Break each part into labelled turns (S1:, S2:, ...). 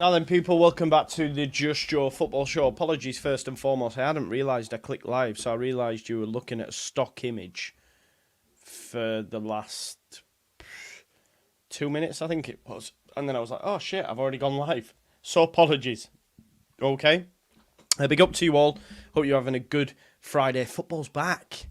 S1: Now then, people, welcome back to the Just Joe Football Show. Apologies first and foremost. I hadn't realised I clicked live, so I realised you were looking at a stock image for the last 2 minutes, I think it was. And then I was like, oh shit, I've already gone live. So apologies. Okay. Big up to you all. Hope you're having a good Friday. Football's back.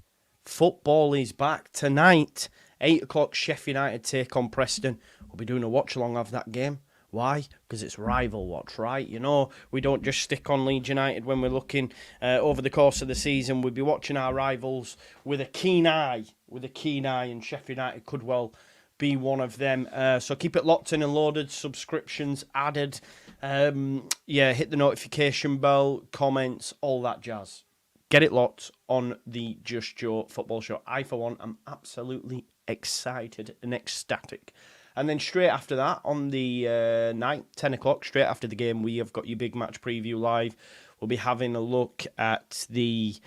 S1: Football is back tonight. 8 o'clock, Sheffield United take on Preston. We'll be doing a watch-along of that game. Why? Because it's rival watch, right? You know, we don't just stick on Leeds United when we're looking over the course of the season. We'll be watching our rivals with a keen eye. And Sheffield United could well be one of them. So keep it locked in and loaded. Subscriptions added. Hit the notification bell, comments, all that jazz. Get it locked on the Just Joe Football Show. I, for one, am absolutely excited and ecstatic. And then straight after that, on the night, 10 o'clock, straight after the game, we have got your big match preview live. We'll be having a look at the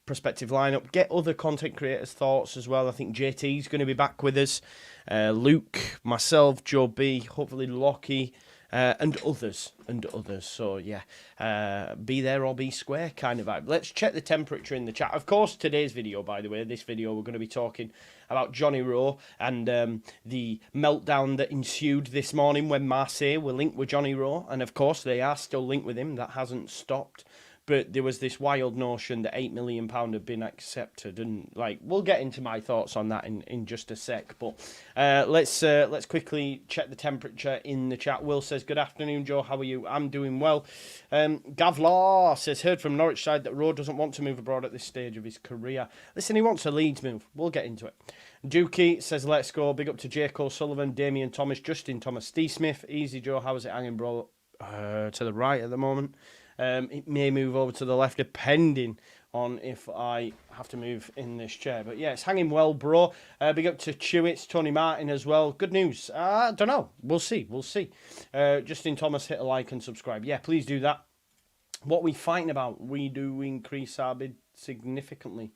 S1: prospective lineup. Get other content creators' thoughts as well. I think JT's going to be back with us. Luke, myself, Joe B, hopefully Lockie. And others. So, yeah, be there or be square kind of vibe. Let's check the temperature in the chat. Of course, today's video, by the way, this video, we're going to be talking about Johnny Rowe and the meltdown that ensued this morning when Marseille were linked with Johnny Rowe. And, of course, they are still linked with him. That hasn't stopped. But there was this wild notion that £8 million had been accepted, and we'll get into my thoughts on that in just a sec. But let's quickly check the temperature in the chat. Will says, "Good afternoon, Joe. How are you?" I'm doing well. Gavlar says, "Heard from Norwich side that Rowe doesn't want to move abroad at this stage of his career." Listen, he wants a Leeds move. We'll get into it. Dookie says, "Let's go." Big up to J. Cole Sullivan, Damien Thomas, Justin Thomas, Steve Smith. Easy, Joe. How is it hanging, bro? To the right at the moment. It may move over to the left depending on if I have to move in this chair. But yeah, it's hanging well, bro. Big up to Chewits, Tony Martin as well. Good news. I don't know. We'll see. Justin Thomas, hit a like and subscribe. Yeah, please do that. What are we fighting about? We do increase our bid significantly.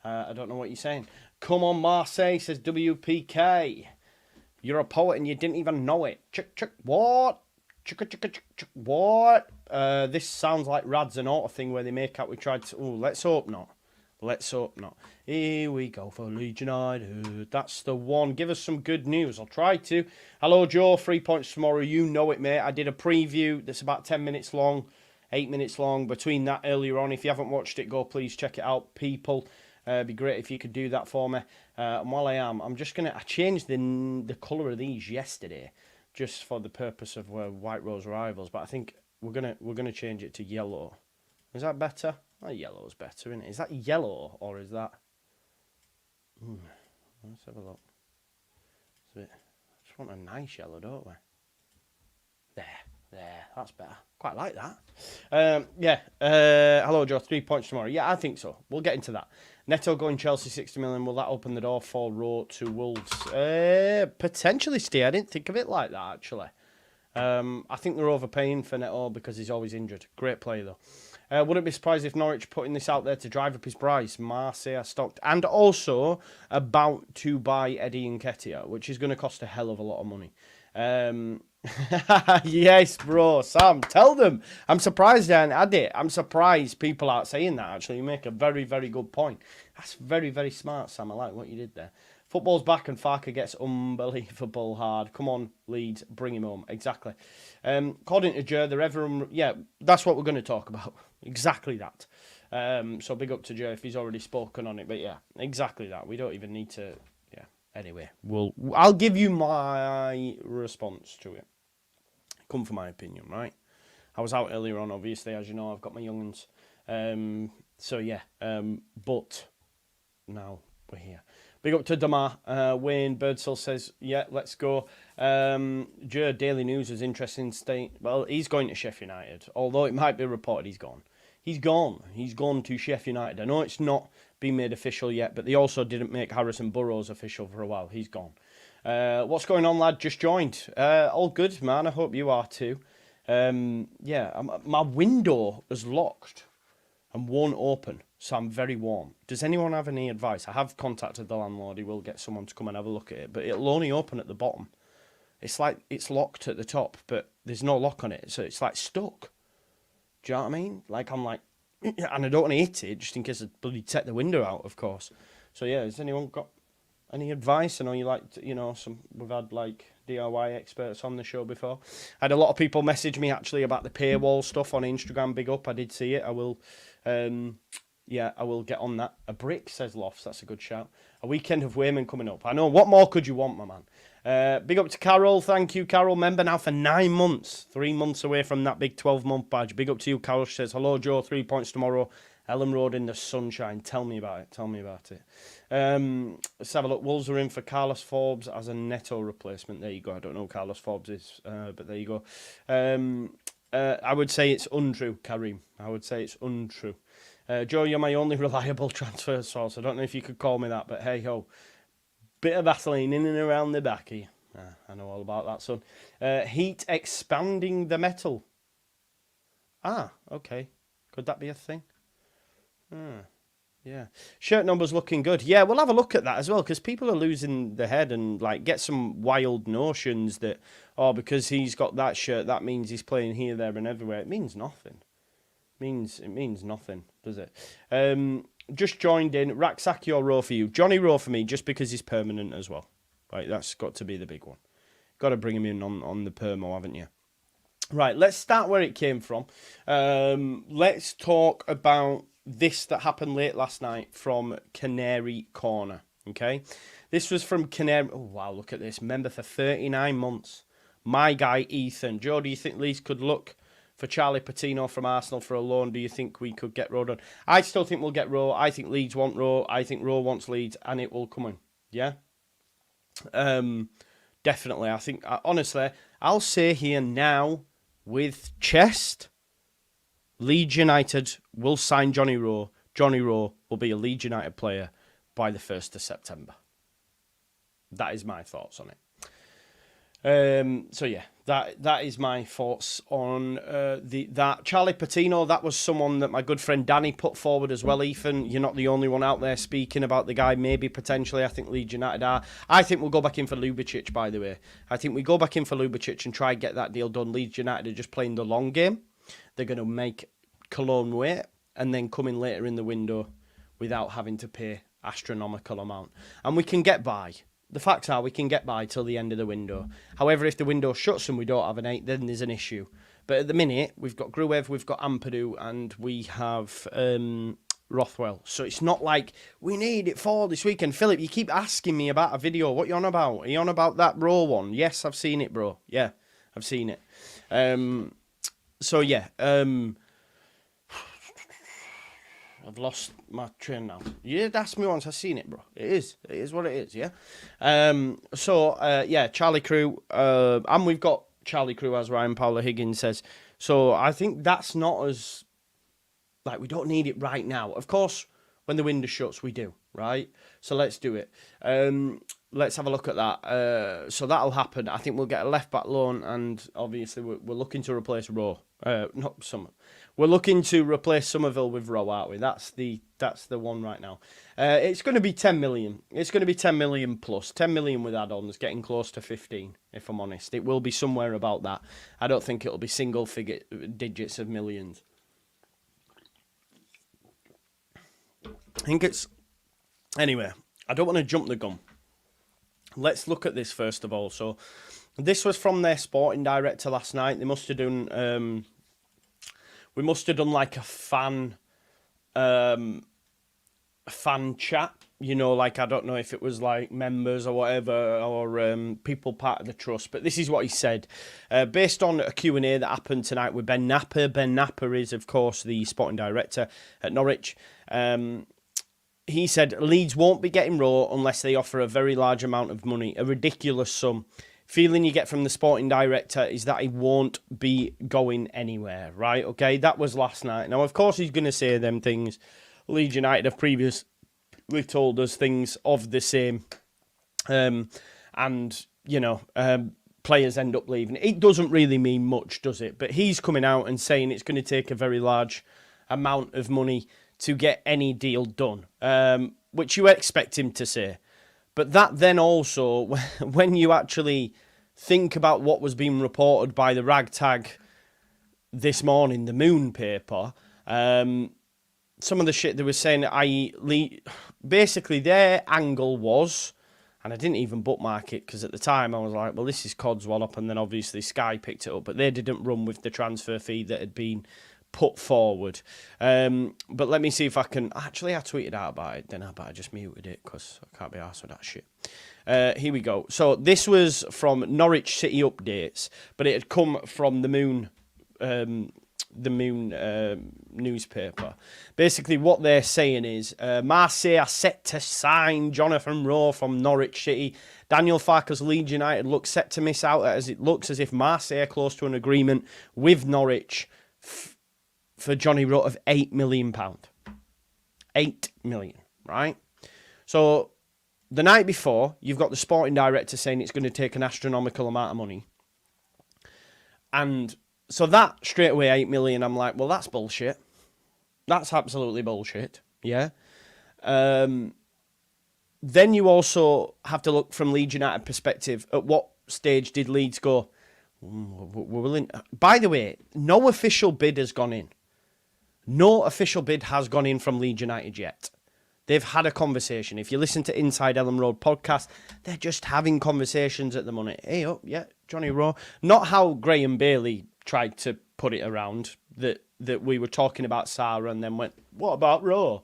S1: I don't know what you're saying. Come on, Marseille, says WPK. You're a poet and you didn't even know it. What? What? This sounds like Rads and Auto thing where they make out we tried to... Oh, let's hope not. Here we go for Leeds United. That's the one. Give us some good news. I'll try to. Hello, Joe. 3 points tomorrow. You know it, mate. I did a preview that's about 10 minutes long, 8 minutes long. Between that earlier on, if you haven't watched it, go please check it out, people. It'd be great if you could do that for me. And while I am, I'm just going to... I changed the colour of these yesterday, just for the purpose of White Rose rivals, but I think we're gonna change it to yellow. Is that better? Oh, yellow's better, isn't it? Is that yellow or is that? Let's have a look. I just want a nice yellow, don't we? There, that's better. Quite like that. Hello, Joe. 3 points tomorrow. Yeah, I think so. We'll get into that. Neto going Chelsea 60 million. Will that open the door for Rowe to Wolves? Potentially, Steve. I didn't think of it like that, actually. I think they're overpaying for Neto because he's always injured. Great player, though. Wouldn't be surprised if Norwich putting this out there to drive up his price. Marseille are stocked. And also about to buy Eddie Nketiah, which is going to cost a hell of a lot of money. Yes, bro. Sam, tell them. I'm surprised I had it. I'm surprised people aren't saying that, actually. You make a very, very good point. That's very, very smart, Sam. I like what you did there. Football's back and Farke gets unbelievable hard. Come on, Leeds, bring him home. Exactly. According to Jer, that's what we're going to talk about. Exactly that. So big up to Jer if he's already spoken on it. But yeah, exactly that. We don't even need to... Anyway, I'll give you my response to it. Come for my opinion, right? I was out earlier on, obviously, as you know, I've got my young'uns. But now we're here. Big up to Damar. Wayne Birdsell says, yeah, let's go. Daily News is interesting state. Well, he's going to Sheffield United. Although it might be reported he's gone. He's gone to Sheffield United. I know it's not been made official yet, but they also didn't make Harrison Burrows official for a while. He's gone. What's going on, lad? Just joined. All good, man. I hope you are too. My window is locked and won't open, so I'm very warm. Does anyone have any advice? I have contacted the landlord. He will get someone to come and have a look at it, but it'll only open at the bottom. It's like it's locked at the top, but there's no lock on it, so it's like stuck. Do you know what I mean? Like I'm like, and I don't want to hit it just in case I bloody take the window out, of course. So yeah, has anyone got any advice? I know you like, we've had like DIY experts on the show before. I had a lot of people message me actually about the paywall stuff on Instagram. Big up, I did see it. I will, I will get on that. A brick, says Lofts. That's a good shout. A weekend of Wayman coming up. I know. What more could you want, my man? Big up to Carol. Thank you, Carol. Member now for 9 months. 3 months away from that big 12-month badge. Big up to you, Carol. She says, hello, Joe. 3 points tomorrow. Ellen Road in the sunshine. Tell me about it. Tell me about it. Let's have a look. Wolves are in for Carlos Forbes as a Neto replacement. There you go. I don't know who Carlos Forbes is, but there you go. I would say it's untrue, Kareem. I would say it's untrue. Joe, you're my only reliable transfer source. I don't know if you could call me that, but hey ho. Bit of Vaseline in and around the back here. I know all about that, son. Heat expanding the metal. Ah, okay. Could that be a thing? Yeah. Shirt numbers looking good. Yeah, we'll have a look at that as well, because people are losing their head and like get some wild notions that, because he's got that shirt, that means he's playing here, there, and everywhere. It means nothing. It means nothing, does it? Just joined in. Rak-Sakyi or Rowe for you. Johnny Rowe for me, just because he's permanent as well. Right, that's got to be the big one. Got to bring him in on the permo, haven't you? Right, let's start where it came from. Let's talk about this that happened late last night from Canary Corner. Okay, this was from Canary. Oh wow, look at this. Member for 39 months. My guy Ethan. Joe, do you think Leeds could look for Charlie Patino from Arsenal for a loan? Do you think we could get Rowe done? I still think we'll get Rowe. I think Leeds want Rowe. I think Rowe wants Leeds, and it will come in. Yeah. Definitely. I think honestly, I'll say here now with chest, Leeds United will sign Johnny Rowe. Johnny Rowe will be a Leeds United player by the 1st of September. That is my thoughts on it. So yeah, that is my thoughts on that. Charlie Patino, that was someone that my good friend Danny put forward as well, Ethan. You're not the only one out there speaking about the guy, maybe potentially. I think Leeds United are. I think we'll go back in for Ljubicic, by the way. I think we go back in for Ljubicic and try and get that deal done. Leeds United are just playing the long game. They're going to make Koln wait and then come in later in the window without having to pay astronomical amount. And we can get by. The facts are we can get by till the end of the window. However, if the window shuts and we don't have an 8, then there's an issue. But at the minute, we've got Gruev, we've got Ampadu, and we have Rothwell. So it's not like we need it for this weekend. Philip, you keep asking me about a video. What are you on about? Are you on about that Rowe one? Yes, I've seen it, bro. Yeah, I've seen it. So yeah, I've lost my train now. You did ask me once, I've seen it, bro. It is what it is, yeah? Charlie Crew, and we've got Charlie Crew, as Ryan Paolo Higgins says. So I think that's not as, like, we don't need it right now. Of course, when the window shuts, we do, right? So let's do it. Let's have a look at that. So that'll happen. I think we'll get a left-back loan, and obviously we're looking to replace Rowe. We're looking to replace Sommerville with Rowe, aren't we? That's the one right now. It's going to be 10 million. It's going to be 10 million plus. 10 million with add-ons, getting close to 15, if I'm honest. It will be somewhere about that. I don't think it'll be single-figure digits of millions. I think it's... Anyway, I don't want to jump the gun. Let's look at this first of all. So, this was from their sporting director last night. They must have done... we must have done like a fan chat, you know, like I don't know if it was like members or whatever, or people part of the trust. But this is what he said, based on a Q&A that happened tonight with Ben Napper. Ben Napper is, of course, the sporting director at Norwich. He said Leeds won't be getting Rowe unless they offer a very large amount of money, a ridiculous sum. Feeling you get from the sporting director is that he won't be going anywhere, right? Okay, that was last night. Now, of course, he's going to say them things. Leeds United have previously told us things of the same. And, you know, players end up leaving. It doesn't really mean much, does it? But he's coming out and saying it's going to take a very large amount of money to get any deal done, which you expect him to say. But that then also, when you actually think about what was being reported by the ragtag this morning, the Moon paper, some of the shit they were saying, i.e., basically their angle was, and I didn't even bookmark it because at the time I was like, well, this is Codswallop, and then obviously Sky picked it up, but they didn't run with the transfer fee that had been put forward. But let me see if I can... Actually, I tweeted out about it, then I just muted it because I can't be arsed with that shit. Here we go. So this was from Norwich City Updates, but it had come from the Moon newspaper. Basically, what they're saying is Marseille are set to sign Jonathan Rowe from Norwich City. Daniel Farke's Leeds United look set to miss out, as it looks as if Marseille are close to an agreement with Norwich for Johnny Rowe of £8 million. £8 million, right? So the night before, you've got the sporting director saying it's going to take an astronomical amount of money. And so that, straight away, £8 million, I'm like, well, that's bullshit. That's absolutely bullshit, yeah? Then you also have to look from Leeds United perspective, at what stage did Leeds go, we're willing... By the way, no official bid has gone in. No official bid has gone in from Leeds United yet. They've had a conversation. If you listen to Inside Ellen Road podcast, they're just having conversations at the moment. Hey, oh, yeah, Johnny Rowe. Not how Graham Bailey tried to put it around, that we were talking about Saga and then went, what about Rowe?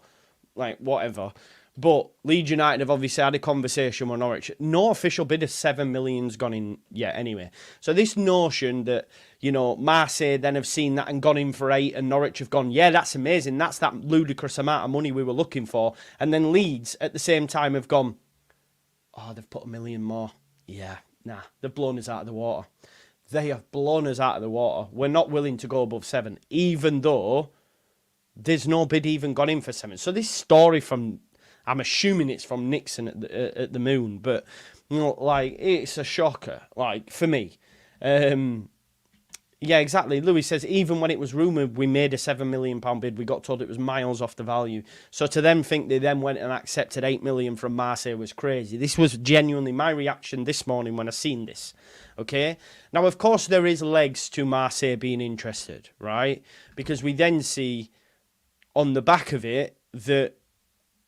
S1: Like, whatever. But Leeds United have obviously had a conversation with Norwich. No official bid of £7 million's gone in yet anyway. So this notion that, you know, Marseille then have seen that and gone in for 8 and Norwich have gone, yeah, that's amazing. That's that ludicrous amount of money we were looking for. And then Leeds at the same time have gone, oh, they've put £1 million more. Yeah, nah, they've blown us out of the water. They have blown us out of the water. We're not willing to go above 7, even though there's no bid even gone in for 7. So this story from... I'm assuming it's from Nixon at the Moon, but you know, like, it's a shocker, like, for me. Yeah, exactly. Louis says, even when it was rumoured we made a £7 million bid, we got told it was miles off the value. So to them think they then went and accepted £8 million from Marseille was crazy. This was genuinely my reaction this morning when I seen this. Okay? Now, of course, there is legs to Marseille being interested, right? Because we then see on the back of it that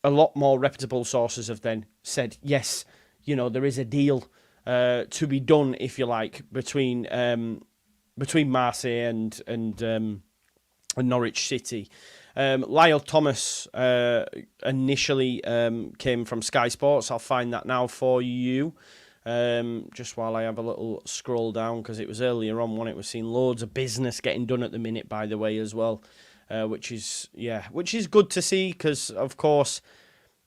S1: a lot more reputable sources have then said, yes, you know, there is a deal to be done, if you like, between Marseille and Norwich City. Lyle Thomas initially came from Sky Sports. I'll find that now for you. Just while I have a little scroll down, because it was earlier on when it was seeing loads of business getting done at the minute, by the way, as well. Which is good to see, because of course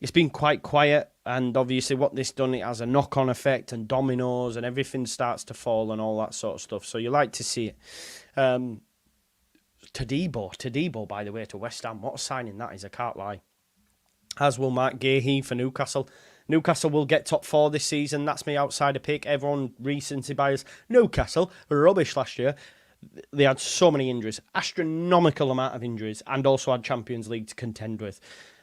S1: it's been quite quiet, and obviously what this done, it has a knock-on effect and dominoes and everything starts to fall and all that sort of stuff. So you like to see it. Tadibo, by the way, to West Ham. What a signing that is, I can't lie. As will Mark Gahey for Newcastle. Newcastle will get top 4 this season. That's me outsider pick. Everyone recency bias. Newcastle, rubbish last year. They had so many injuries, astronomical amount of injuries, and also had Champions League to contend with.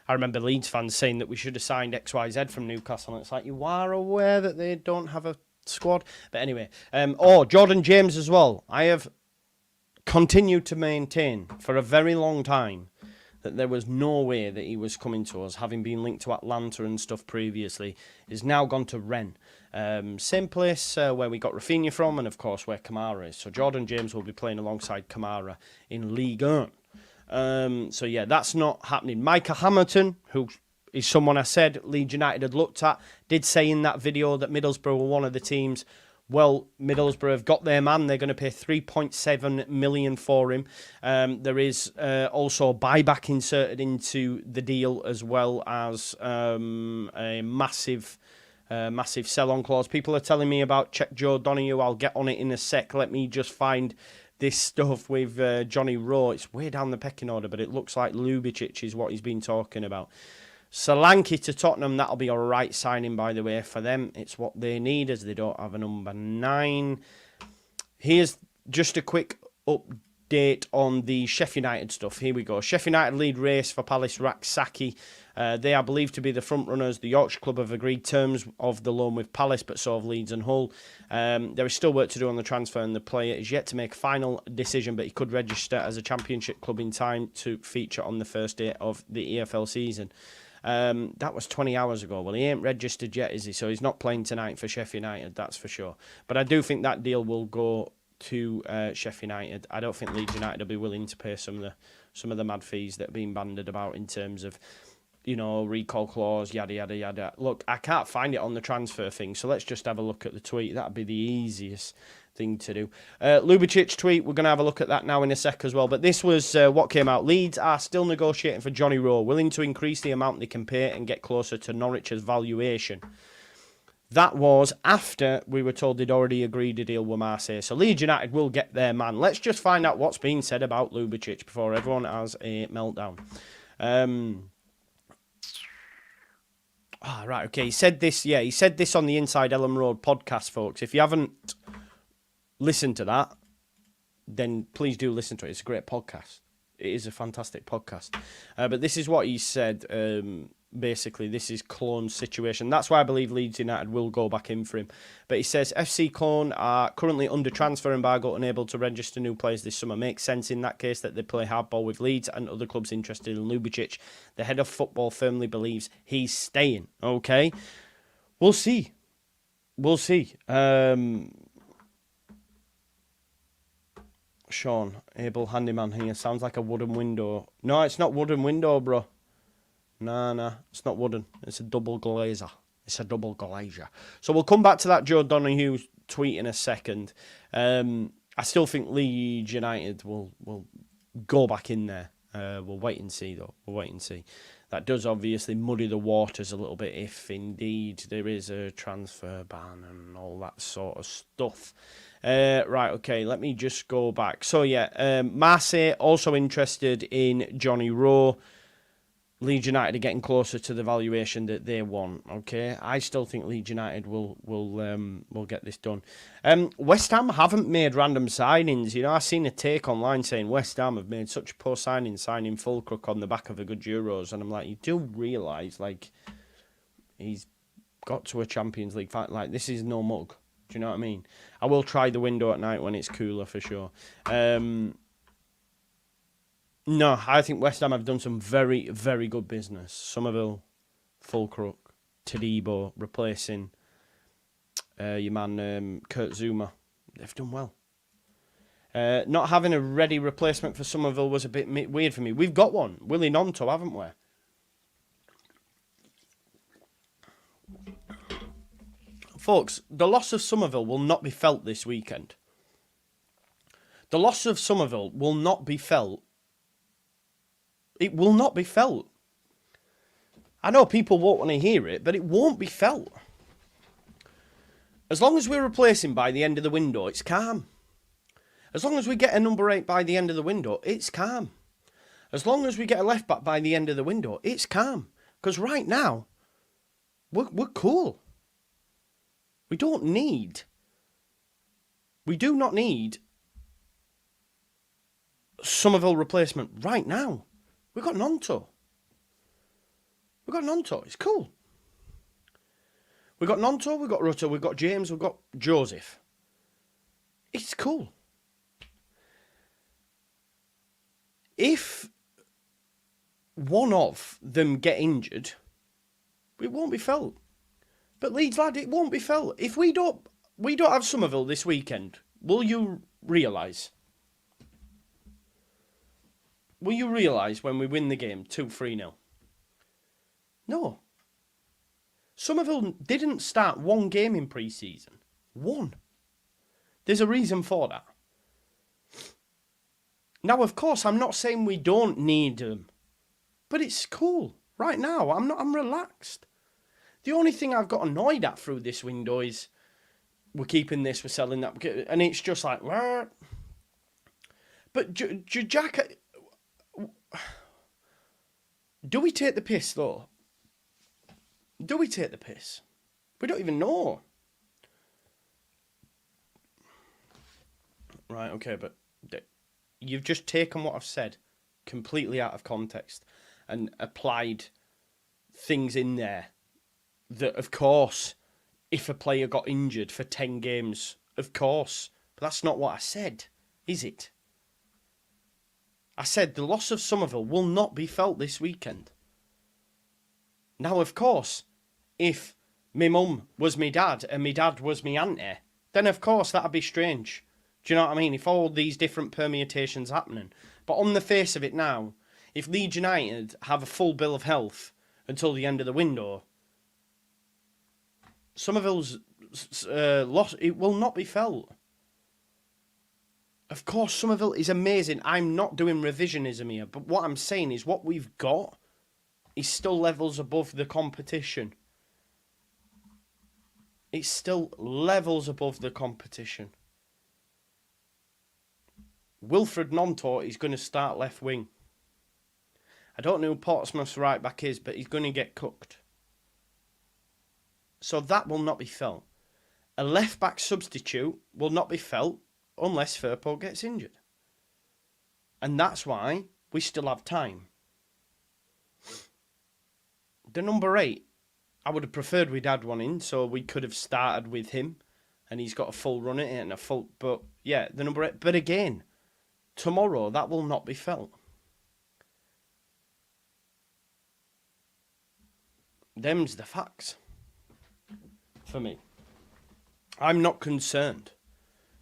S1: I remember Leeds fans saying that we should have signed XYZ from Newcastle, and it's like, you are aware that they don't have a squad. But anyway, Jordan James as well. I have continued to maintain for a very long time that there was no way that he was coming to us, having been linked to Atlanta and stuff previously. He's now gone to Rennes. Same place where we got Rafinha from, and of course where Kamara is. So Jordan James will be playing alongside Kamara in Ligue 1. So yeah, that's not happening. Micah Hamilton, who is someone I said Leeds United had looked at, did say in that video that Middlesbrough were one of the teams. Well, Middlesbrough have got their man. They're going to pay $3.7 million for him. There is also a buyback inserted into the deal, as well as a massive sell-on clause. People are telling me about Check Joe Donahue. I'll get on it in a sec. Let me just find this stuff with Johnny Rowe. It's way down the pecking order, but it looks like Ljubicic is what he's been talking about. Solanke to Tottenham, that'll be a right signing, by the way, for them. It's what they need, as they don't have a number 9. Here's just a quick update on the Sheffield United stuff. Here we go. Sheffield United lead race for Palace Rak-Sakyi They are believed to be the front runners. The Yorkshire club have agreed terms of the loan with Palace, but so have Leeds and Hull. There is still work to do on the transfer, and the player is yet to make a final decision, but he could register as a Championship club in time to feature on the first day of the EFL season. That was 20 hours ago. Well, he ain't registered yet, is he? So he's not playing tonight for Sheffield United, that's for sure. But I do think that deal will go to Sheffield United. I don't think Leeds United will be willing to pay some of the mad fees that are being bandied about in terms of, recall clause, yada, yada, yada. Look, I can't find it on the transfer thing, so let's just have a look at the tweet. That'd be the easiest thing to do. Ljubicic tweet, we're going to have a look at that now in a sec as well. But this was what came out. Leeds are still negotiating for Johnny Rowe, willing to increase the amount they can pay and get closer to Norwich's valuation. That was after we were told they'd already agreed a deal with Marseille. So Leeds United will get their man. Let's just find out what's being said about Ljubicic before everyone has a meltdown. Right, okay. He said this on the Inside Ellen Road podcast, folks. If you haven't listened to that, then please do listen to it. It's a great podcast. It is a fantastic podcast. But this is what he said. Basically, this is Koln's situation. That's why I believe Leeds United will go back in for him. But he says, FC Koln are currently under transfer embargo, unable to register new players this summer. Makes sense in that case that they play hardball with Leeds and other clubs interested in Ljubicic. The head of football firmly believes he's staying. Okay? We'll see. We'll see. Sean, able handyman here. Sounds like a wooden window. No, it's not wooden window, bro. Nah, it's not wooden. It's a double glazer. So we'll come back to that Joe Donahue tweet in a second. I still think Leeds United will go back in there. We'll wait and see, though. That does obviously muddy the waters a little bit if indeed there is a transfer ban and all that sort of stuff. Right, okay, let me just go back. So, Marseille also interested in Johnny Rowe. Leeds United are getting closer to the valuation that they want. Okay, I still think Leeds United will get this done. West Ham haven't made random signings. I've seen a take online saying West Ham have made such poor signing Fulcrook on the back of a good Euros, and I'm like, you do realise he's got to a Champions League fight. Like, this is no mug. Do you know what I mean? I will try the window at night when it's cooler for sure. No, I think West Ham have done some very, very good business. Sommerville, Fulcrook, Tadibo, replacing your man Kurt Zouma. They've done well. Not having a ready replacement for Sommerville was a bit weird for me. We've got one, Willie Nonto, haven't we? Folks, the loss of Sommerville will not be felt this weekend. The loss of Sommerville will not be felt. It will not be felt. I know people won't want to hear it, but it won't be felt. As long as we're replacing by the end of the window, it's calm. As long as we get a number 8 by the end of the window, it's calm. As long as we get a left back by the end of the window, it's calm. Because right now, we're cool. We do not need Sommerville replacement right now. We've got Nonto. It's cool. We've got Nonto, we've got Rutter, we've got James, we've got Joseph. It's cool. If one of them get injured, it won't be felt. But Leeds, lad, it won't be felt. If we don't have Sommerville this weekend, will you realise? Will you realise when we win the game 2-3-0? No. Sommerville didn't start one game in pre-season. One. There's a reason for that. Now, of course, I'm not saying we don't need them. But it's cool. Right now, I'm relaxed. The only thing I've got annoyed at through this window is we're keeping this, we're selling that. And it's just like, what? But Jack... Do we take the piss, though? Do we take the piss? We don't even know. Right, okay, but you've just taken what I've said completely out of context and applied things in there that, of course, if a player got injured for 10 games, of course. But that's not what I said, is it? I said the loss of Sommerville will not be felt this weekend. Now, of course, if my mum was my dad and my dad was my auntie, then of course that'd be strange. Do you know what I mean? If all these different permutations happening. But on the face of it now, if Leeds United have a full bill of health until the end of the window, Sommerville's loss, it will not be felt. Of course, Sommerville is amazing. I'm not doing revisionism here, but what I'm saying is what we've got is still levels above the competition. It's still levels above the competition. Wilfred Nontor is going to start left wing. I don't know who Portsmouth's right back is, but he's going to get cooked. So that will not be felt. A left back substitute will not be felt unless Firpo gets injured. And that's why we still have time. The number 8, I would have preferred we'd had one in, so we could have started with him, and he's got a full run at it and a full. But yeah, the number 8. But again, tomorrow that will not be felt. Them's the facts for me. I'm not concerned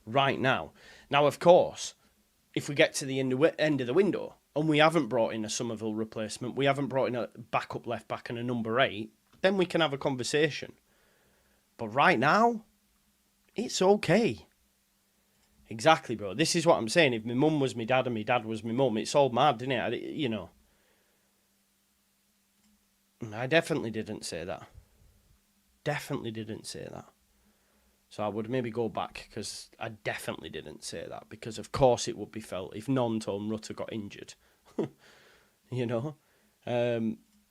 S1: right now. Now, of course, if we get to the end of the window and we haven't brought in a Sommerville replacement, we haven't brought in a backup left back and a number 8, then we can have a conversation. But right now, it's okay. Exactly, bro. This is what I'm saying. If my mum was my dad and my dad was my mum, it's all mad, isn't it? You know. I definitely didn't say that. Definitely didn't say that. So I would maybe go back, because I definitely didn't say that, because of course it would be felt if Nonto and Rutter got injured. You know?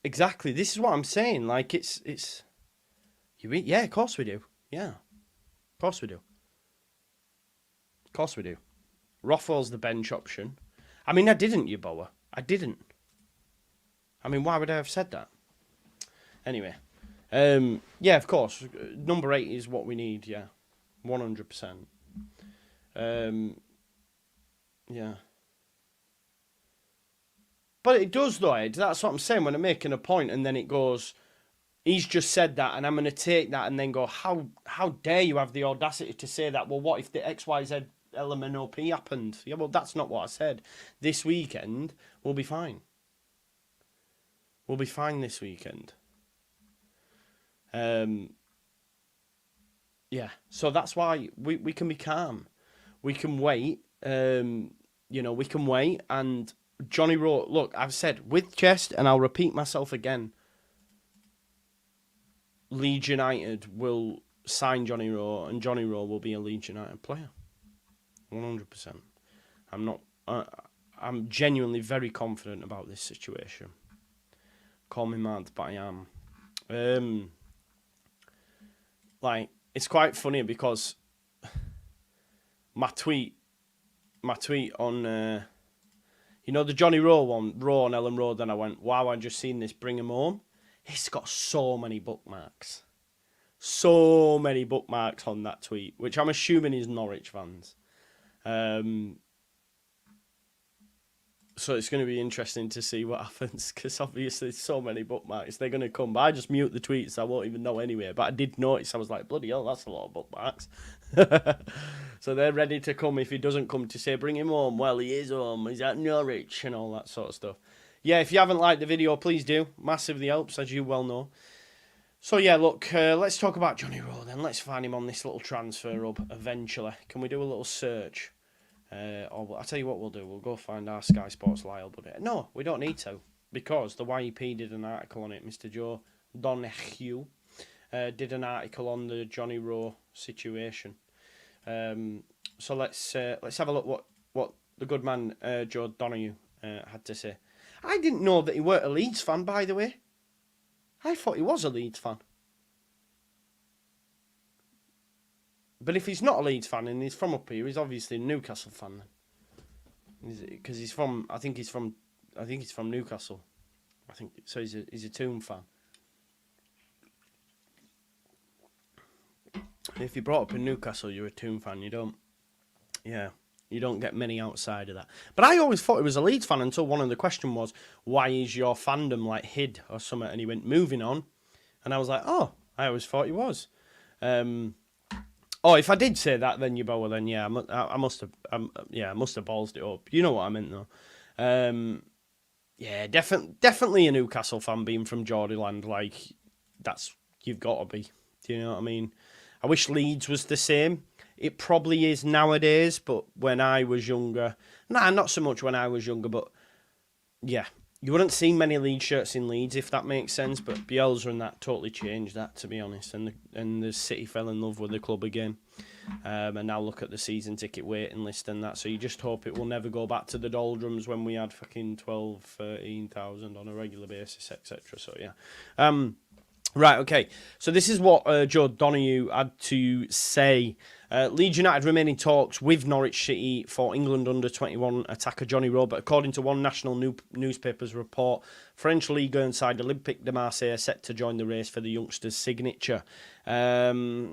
S1: Exactly. This is what I'm saying. Like, yeah, of course we do. Yeah. Of course we do. Of course we do. Rothwell's the bench option. I mean, I didn't, you Bower. I didn't. I mean, why would I have said that? Anyway. Yeah, of course. Number 8 is what we need, yeah. 100%. Yeah. But it does, though, Ed. That's what I'm saying. When I'm making a point and then it goes, he's just said that, and I'm going to take that and then go, how dare you have the audacity to say that? Well, what if the XYZ LMNOP happened? Yeah, well, that's not what I said. This weekend, we'll be fine. We'll be fine this weekend. Yeah, so that's why we can be calm. We can wait. You know, we can wait. And Johnny Rowe, look, I've said with chest, and I'll repeat myself again, Leeds United will sign Johnny Rowe, and Johnny Rowe will be a Leeds United player. 100%. I'm genuinely very confident about this situation. Call me mad, but I am. Like, it's quite funny because my tweet on, you know, the Johnny Rowe one, Rowe on Ellen Road, then I went, wow, I just seen this, bring him home. It's got so many bookmarks. So many bookmarks on that tweet, which I'm assuming is Norwich fans. So it's going to be interesting to see what happens, because obviously there's so many bookmarks. They're going to come, but I just mute the tweets. I won't even know anyway. But I did notice, I was like, bloody hell, that's a lot of bookmarks. So they're ready to come if he doesn't come to say, bring him home. Well, he is home. He's at Norwich and all that sort of stuff. Yeah, if you haven't liked the video, please do. Massively helps, as you well know. So yeah, look, let's talk about Johnny Rowe then. Let's find him on this little transfer hub eventually. Can we do a little search? Or I'll tell you what we'll do. We'll go find our Sky Sports Lyle buddy. No, we don't need to, because the YEP did an article on it. Mr. Joe Donahue did an article on the Johnny Rowe situation. So let's have a look what the good man Joe Donahue had to say. I didn't know that he weren't a Leeds fan, by the way. I thought he was a Leeds fan. But if he's not a Leeds fan and he's from up here, he's obviously a Newcastle fan. Because he's from Newcastle. I think so. He's a Toon fan. If you're brought up in Newcastle, you're a Toon fan. You don't get many outside of that. But I always thought he was a Leeds fan until one of the question was, why is your fandom like hid or something? And he went, moving on. And I was like, oh, I always thought he was. If I did say that, then yeah, I must have ballsed it up. You know what I meant though. Yeah, definitely a Newcastle fan being from Geordieland. Like, you've got to be. Do you know what I mean? I wish Leeds was the same. It probably is nowadays, but when I was younger... not so much when I was younger, but yeah. You wouldn't see many Leeds shirts in Leeds, if that makes sense, but Bielsa and that totally changed that, to be honest, and the city fell in love with the club again. And now look at the season ticket waiting list and that, so you just hope it will never go back to the doldrums when we had fucking 12, 13,000 on a regular basis, etc. So, yeah. Right, okay. So this is what Joe Donoghue had to say. Leeds United remain in talks with Norwich City for England under-21 attacker Johnny Rowe, but according to one national newspaper's report, French Ligue 1 side Olympique de Marseille are set to join the race for the youngster's signature. Yeah,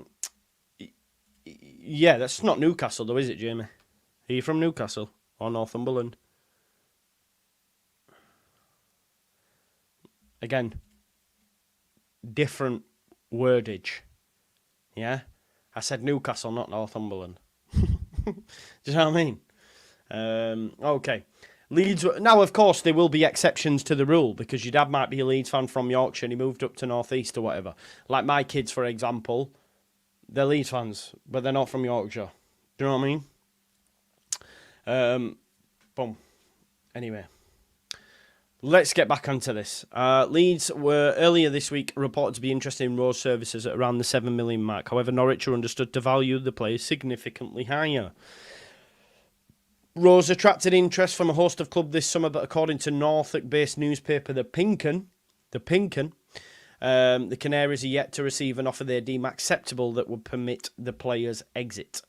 S1: that's not Newcastle though, is it, Jamie? Are you from Newcastle or Northumberland? Again, different wordage. Yeah? I said Newcastle, not Northumberland. Do you know what I mean? Okay. Leeds. Now, of course, there will be exceptions to the rule because your dad might be a Leeds fan from Yorkshire and he moved up to North East or whatever. Like my kids, for example, they're Leeds fans, but they're not from Yorkshire. Do you know what I mean? Boom. Anyway. Let's get back onto this. Leeds were earlier this week reported to be interested in Rowe's services at around the 7 million mark. However, Norwich are understood to value the player significantly higher. Rowe's attracted interest from a host of clubs this summer, but according to Norfolk-based newspaper The Pinken, the Canaries are yet to receive an offer they deem acceptable that would permit the player's exit.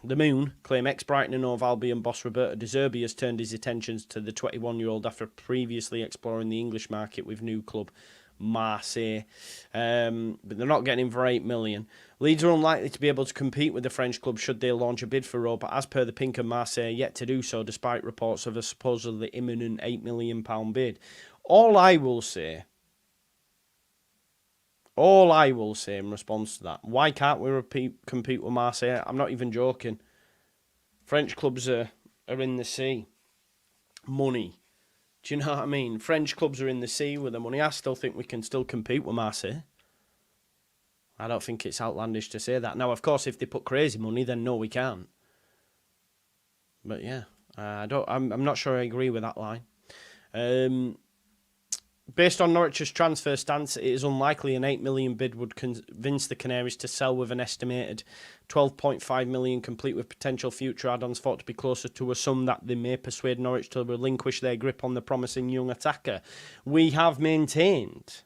S1: The Moon claim ex-Brighton and Hove Albion boss Roberto De Zerbi has turned his attentions to the 21-year-old after previously exploring the English market with new club Marseille. But they're not getting him for 8 million. Leeds are unlikely to be able to compete with the French club should they launch a bid for Rowe, but as per the Pink and Marseille, yet to do so despite reports of a supposedly imminent £8 million bid. All I will say in response to that, why can't we compete with Marseille? I'm not even joking. French clubs are in the sea. Money. Do you know what I mean? French clubs are in the sea with the money. I still think we can still compete with Marseille. I don't think it's outlandish to say that. Now, of course, if they put crazy money, then no, we can't. But yeah, I'm not sure I agree with that line. Based on Norwich's transfer stance, it is unlikely an 8 million bid would convince the Canaries to sell with an estimated 12.5 million, complete with potential future add-ons, thought to be closer to a sum that they may persuade Norwich to relinquish their grip on the promising young attacker. We have maintained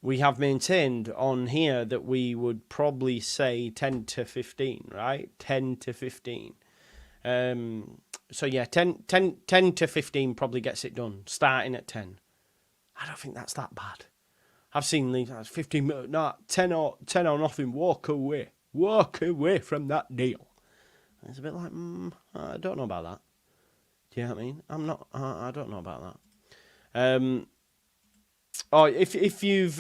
S1: on here that we would probably say 10 to 15, right? 10 to 15. So yeah, 10 to 15 probably gets it done, starting at 10. I don't think that's that bad. I've seen Leeds, 15, no, 10 or nothing, walk away from that deal. It's a bit like, I don't know about that. Do you know what I mean? I don't know about that. If you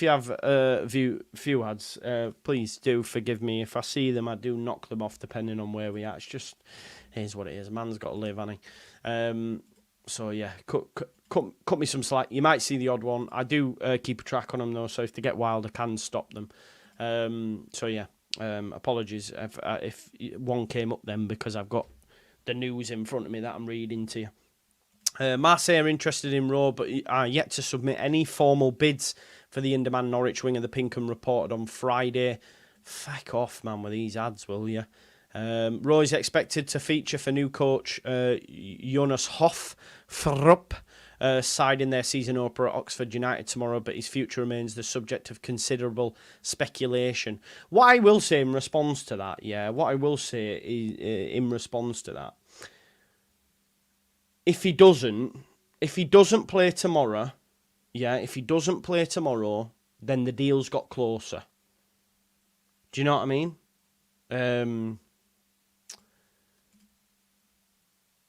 S1: have a few ads, please do forgive me. If I see them, I do knock them off depending on where we are. It's just, here's what it is. A man's got to live, hasn't he? So yeah, cut me some slack. You might see the odd one. I do keep a track on them though, so if they get wild, I can stop them. So yeah, apologies if one came up then because I've got the news in front of me that I'm reading to you. Marseille are interested in Rowe, but are yet to submit any formal bids for the in-demand Norwich winger. The Pinkham reported on Friday. Fuck off, man, with these ads, will you? Rowe is expected to feature for new coach Jonas Hoff-Frupp side in their season opener at Oxford United tomorrow, but his future remains the subject of considerable speculation. What I will say in response to that, if he doesn't play tomorrow, then the deals got closer. Do you know what I mean?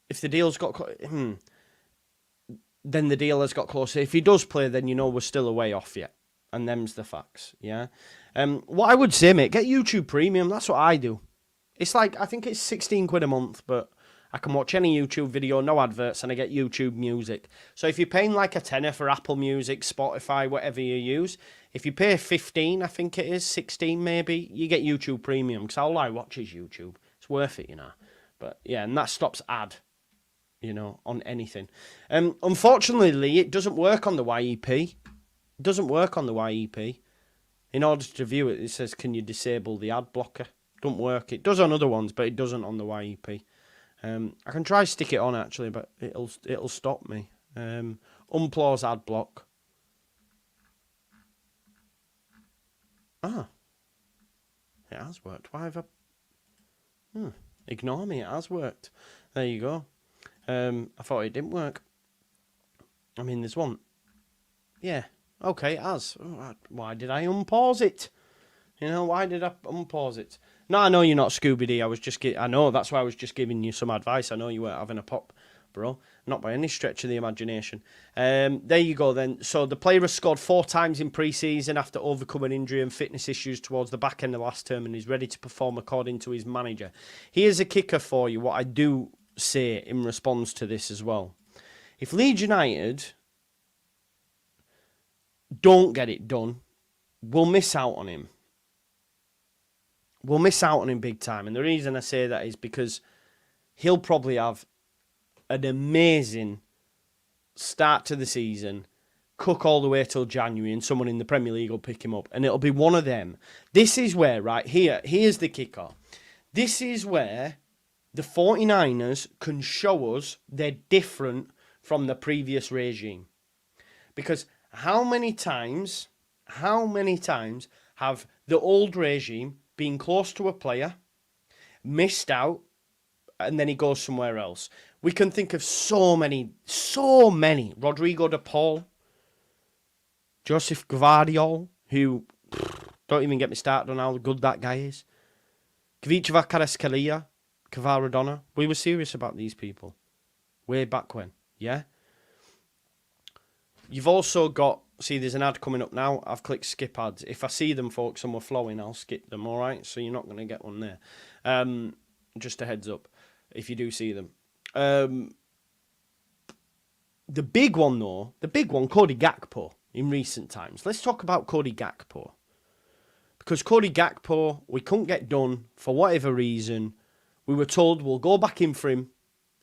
S1: If the deal's got... then the deal has got closer. If he does play, then you know we're still a way off yet. And them's the facts, yeah? What I would say, mate, get YouTube Premium. That's what I do. It's like, I think it's 16 quid a month, but I can watch any YouTube video, no adverts, and I get YouTube Music. So if you're paying like a tenner for Apple Music, Spotify, whatever you use, if you pay 15, I think it is, 16 maybe, you get YouTube Premium, because all I watch is YouTube. It's worth it, you know. But yeah, and that stops ad, you know, on anything. Unfortunately, Lee, it doesn't work on the YEP. It doesn't work on the YEP. In order to view it, it says, can you disable the ad blocker? Don't work. It does on other ones, but it doesn't on the YEP. I can try stick it on, actually, but it'll stop me. Unpause ad block. Ah. It has worked. Why have I... Ignore me, it has worked. There you go. I thought it didn't work. I mean, there's one. Yeah. Okay, it has. Why did I unpause it? You know, why did I unpause it? No, I know you're not Scooby-Doo. I know, that's why I was just giving you some advice. I know you weren't having a pop, bro. Not by any stretch of the imagination. There you go, then. So the player has scored 4 times in pre-season after overcoming injury and fitness issues towards the back end of last term, and is ready to perform according to his manager. Here's a kicker for you, what I do say in response to this as well. If Leeds United don't get it done, we'll miss out on him. We'll miss out on him big time. And the reason I say that is because he'll probably have an amazing start to the season, cook all the way till January, and someone in the Premier League will pick him up. And it'll be one of them. This is where, right, here's the kicker. This is where the 49ers can show us they're different from the previous regime. Because how many times have the old regime been close to a player, missed out, and then he goes somewhere else? We can think of so many. Rodrigo de Paul, Joseph Gvardiol, who, don't even get me started on how good that guy is. Kvichva Kvaratskhelia, Kvaradona. We were serious about these people way back when, yeah? You've also got, see, there's an ad coming up now. I've clicked skip ads. If I see them, folks, and we're flowing, I'll skip them, all right? So you're not going to get one there. Just a heads up, if you do see them. The big one, Cody Gakpo, in recent times. Let's talk about Cody Gakpo. Because Cody Gakpo, we couldn't get done for whatever reason. We were told we'll go back in for him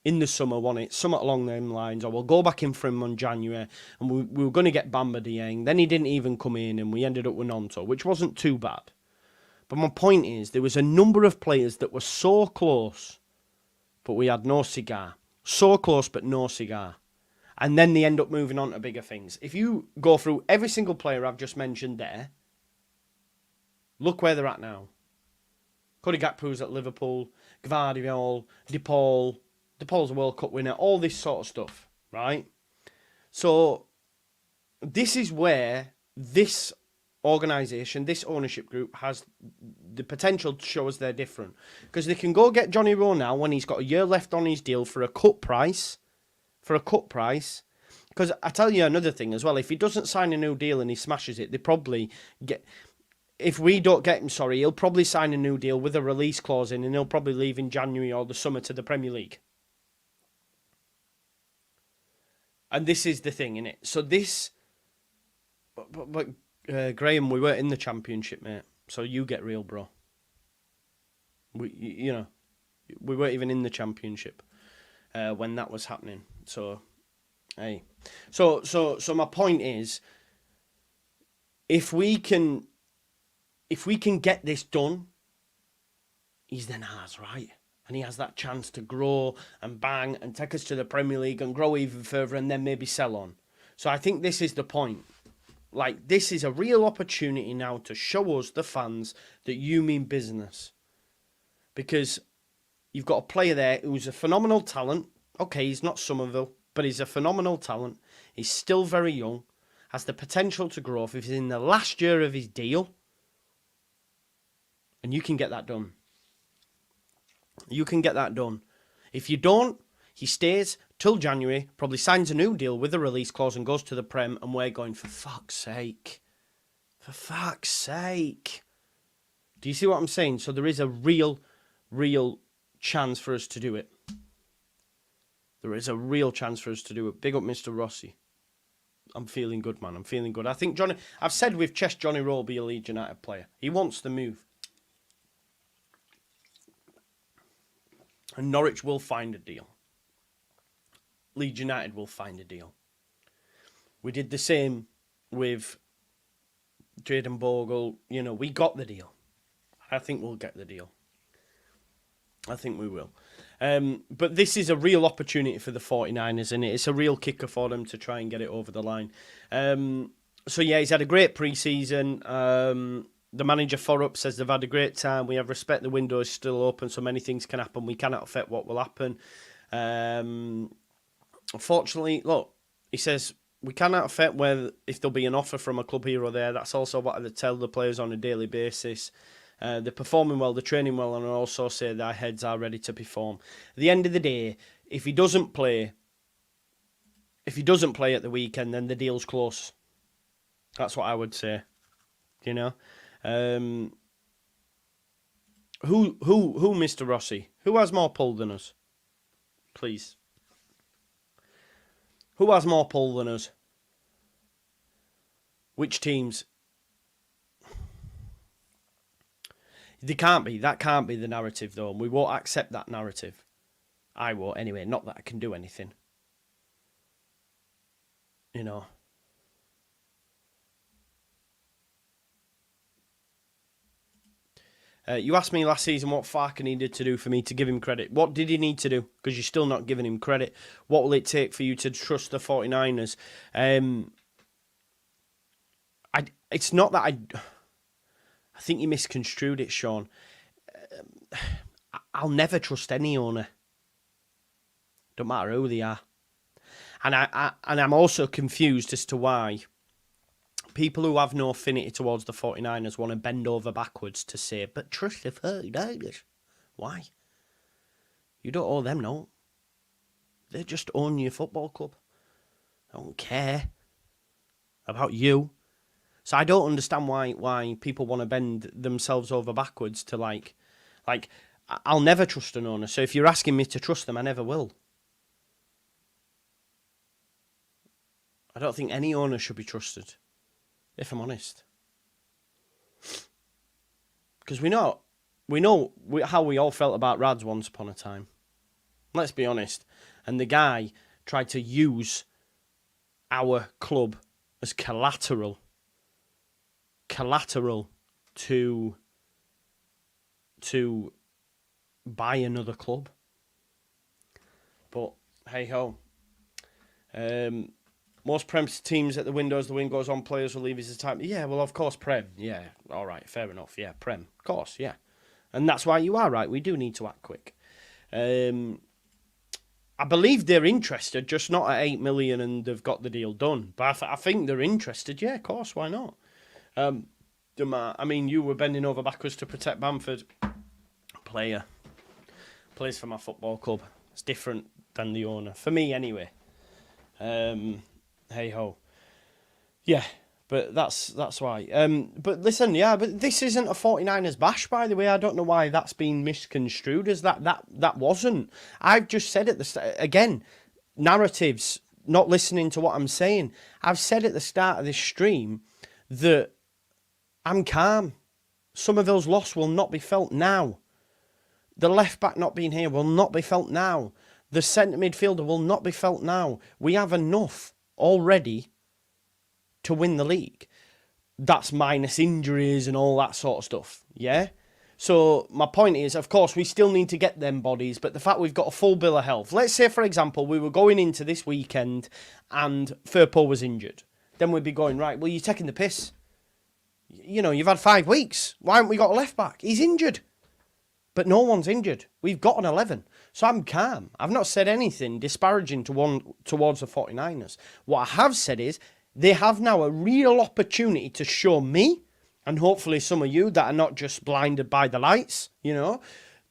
S1: in the summer, something along them lines, or we'll go back in for him on January, and we were going to get Bamba Dieng. Then he didn't even come in, and we ended up with Nonto, which wasn't too bad. But my point is, there was a number of players that were so close, but we had no cigar. So close, but no cigar. And then they end up moving on to bigger things. If you go through every single player I've just mentioned there, look where they're at now. Cody Gakpo's at Liverpool, Gvardiol, DePaul. DePaul's a World Cup winner, all this sort of stuff, right? So this is where this organisation, this ownership group has the potential to show us they're different. Because they can go get Johnny Rowe now when he's got a year left on his deal for a cut price. Because I tell you another thing as well, if he doesn't sign a new deal and he smashes it, they probably get... If we don't get him, he'll probably sign a new deal with a release clause in, and he'll probably leave in January or the summer to the Premier League. And this is the thing, innit? So this... But Graham, we weren't in the Championship, mate. So you get real, bro. We weren't even in the Championship when that was happening. So, hey. So my point is, if we can get this done, he's then ours, right? And he has that chance to grow and bang and take us to the Premier League and grow even further and then maybe sell on. So I think this is the point. Like, this is a real opportunity now to show us, the fans, that you mean business. Because you've got a player there who's a phenomenal talent. Okay, he's not Sommerville, but he's a phenomenal talent. He's still very young. has the potential to grow if he's in the last year of his deal. And you can get that done. You can get that done. If you don't, he stays till January, probably signs a new deal with a release clause and goes to the Prem, and we're going, for fuck's sake. For fuck's sake. Do you see what I'm saying? So there is a real chance for us to do it. There is a real chance for us to do it. Big up Mr. Rossi. I'm feeling good, man. I'm feeling good. I think I've said with Chess Johnny Rowe will be a Leeds United player. He wants the move. And Norwich will find a deal. Leeds United will find a deal. We did the same with Jayden Bogle. You know, we got the deal. I think we'll get the deal. I think we will. But this is a real opportunity for the 49ers, isn't it? It's a real kicker for them to try and get it over the line. So, yeah, he's had a great pre-season. The manager for up says they've had a great time. We have respect. The window is still open, so many things can happen. We cannot affect what will happen. Unfortunately, look, he says we cannot affect if there'll be an offer from a club here or there. That's also what they tell the players on a daily basis. They're performing well, they're training well, and also say their heads are ready to perform. At the end of the day, if he doesn't play at the weekend, then the deal's close. That's what I would say. You know, who, Mr. Rossi? Who has more pull than us? Please. Who has more pull than us? Which teams? They can't be. That can't be the narrative, though. And we won't accept that narrative. I won't, anyway. Not that I can do anything. You know. You asked me last season what Farke needed to do for me to give him credit. What did he need to do? Because you're still not giving him credit. What will it take for you to trust the 49ers? It's not that I think you misconstrued it, Sean. I'll never trust any owner. Don't matter who they are. And I'm also confused as to why people who have no affinity towards the 49ers want to bend over backwards to say, but trust the 49ers. Why? You don't owe them, no. They just own your football club. I don't care about you. So I don't understand why people want to bend themselves over backwards to like, I'll never trust an owner. So if you're asking me to trust them, I never will. I don't think any owner should be trusted, if I'm honest. Because we know how we all felt about Rads once upon a time. Let's be honest. And the guy tried to use our club as collateral to buy another club. But hey ho. Most Prem teams at the window as the wind goes on, players will leave as the time. Yeah, well, of course, Prem. Yeah, all right, fair enough. Yeah, Prem, of course, yeah. And that's why you are right. We do need to act quick. I believe they're interested, just not at 8 million and they've got the deal done. But I think they're interested. Yeah, of course, why not? I mean, you were bending over backwards to protect Bamford. Plays for my football club. It's different than the owner. For me, anyway. Hey ho. Yeah, but that's why. But listen, yeah, but this isn't a 49ers bash, by the way. I don't know why that's been misconstrued as that wasn't. I've just said at the start, again, narratives, not listening to what I'm saying. I've said at the start of this stream that I'm calm. Sommerville's loss will not be felt now. The left back not being here will not be felt now. The centre midfielder will not be felt now. We have enough already to win the league. That's minus injuries and all that sort of stuff, yeah? So my point is, of course, we still need to get them bodies, but the fact we've got a full bill of health. Let's say, for example, we were going into this weekend and Firpo was injured. Then we'd be going, right, well, you're taking the piss. You know, you've had 5 weeks. Why haven't we got a left back? He's injured. But no one's injured. We've got an 11. So I'm calm. I've not said anything disparaging towards the 49ers. What I have said is, They have now a real opportunity to show me, and hopefully some of you that are not just blinded by the lights, you know,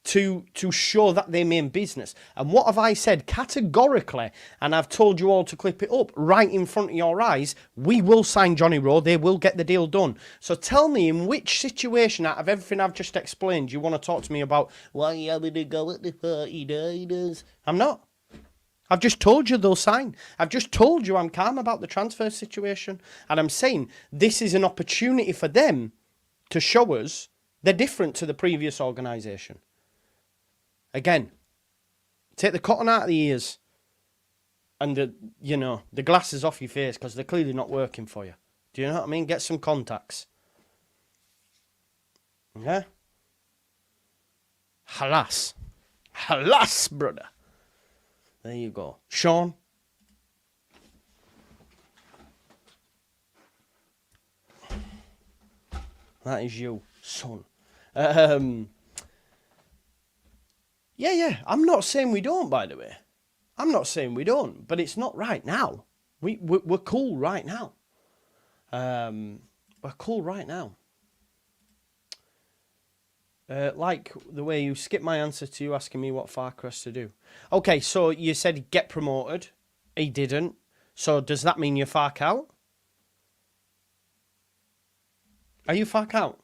S1: to show that they mean business. And what have I said categorically? And I've told you all to clip it up right in front of your eyes. We will sign Johnny Rowe. They will get the deal done. So tell me, in which situation out of everything I've just explained, you want to talk to me about, why you having to go at the 49ers? I'm not. I've just told you they'll sign. I've just told you I'm calm about the transfer situation. And I'm saying this is an opportunity for them to show us they're different to the previous organisation. Again, take the cotton out of the ears and the glasses off your face, because they're clearly not working for you. Do you know what I mean? Get some contacts. Yeah? Halas. Halas, brother. There you go. Sean. That is you, son. Yeah. I'm not saying we don't, by the way. I'm not saying we don't, but it's not right now. We're cool right now. We're cool right now. Like the way you skipped my answer to you asking me what Farke has to do. Okay, so you said get promoted. He didn't. So does that mean you're Farke out? Are you Farke out?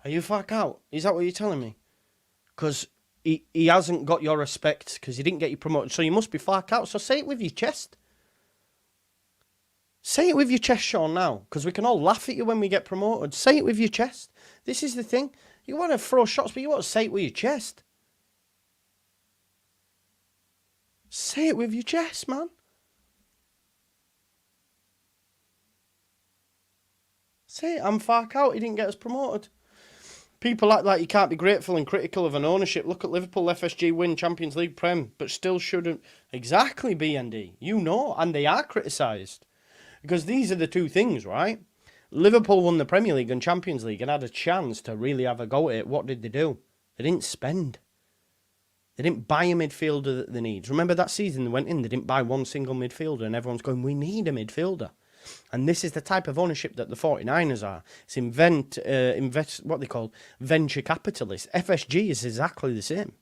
S1: Are you Farke out? Is that what you're telling me? Because he hasn't got your respect because he didn't get you promoted. So you must be Farke out. So say it with your chest. Say it with your chest, Sean, now. Because we can all laugh at you when we get promoted. Say it with your chest. This is the thing. You want to throw shots, but you want to say it with your chest. Say it with your chest, man. Say it. I'm Farke out. He didn't get us promoted. People act like you can't be grateful and critical of an ownership. Look at Liverpool, FSG win Champions League Prem, but still shouldn't. Exactly, BND. You know, and they are criticised. Because these are the two things, right? Liverpool won the Premier League and Champions League and had a chance to really have a go at it. What did they do? They didn't spend. They didn't buy a midfielder that they need. Remember that season they went in, they didn't buy one single midfielder, and everyone's going, we need a midfielder. And this is the type of ownership that the 49ers are. It's what they call venture capitalists. FSG is exactly the same.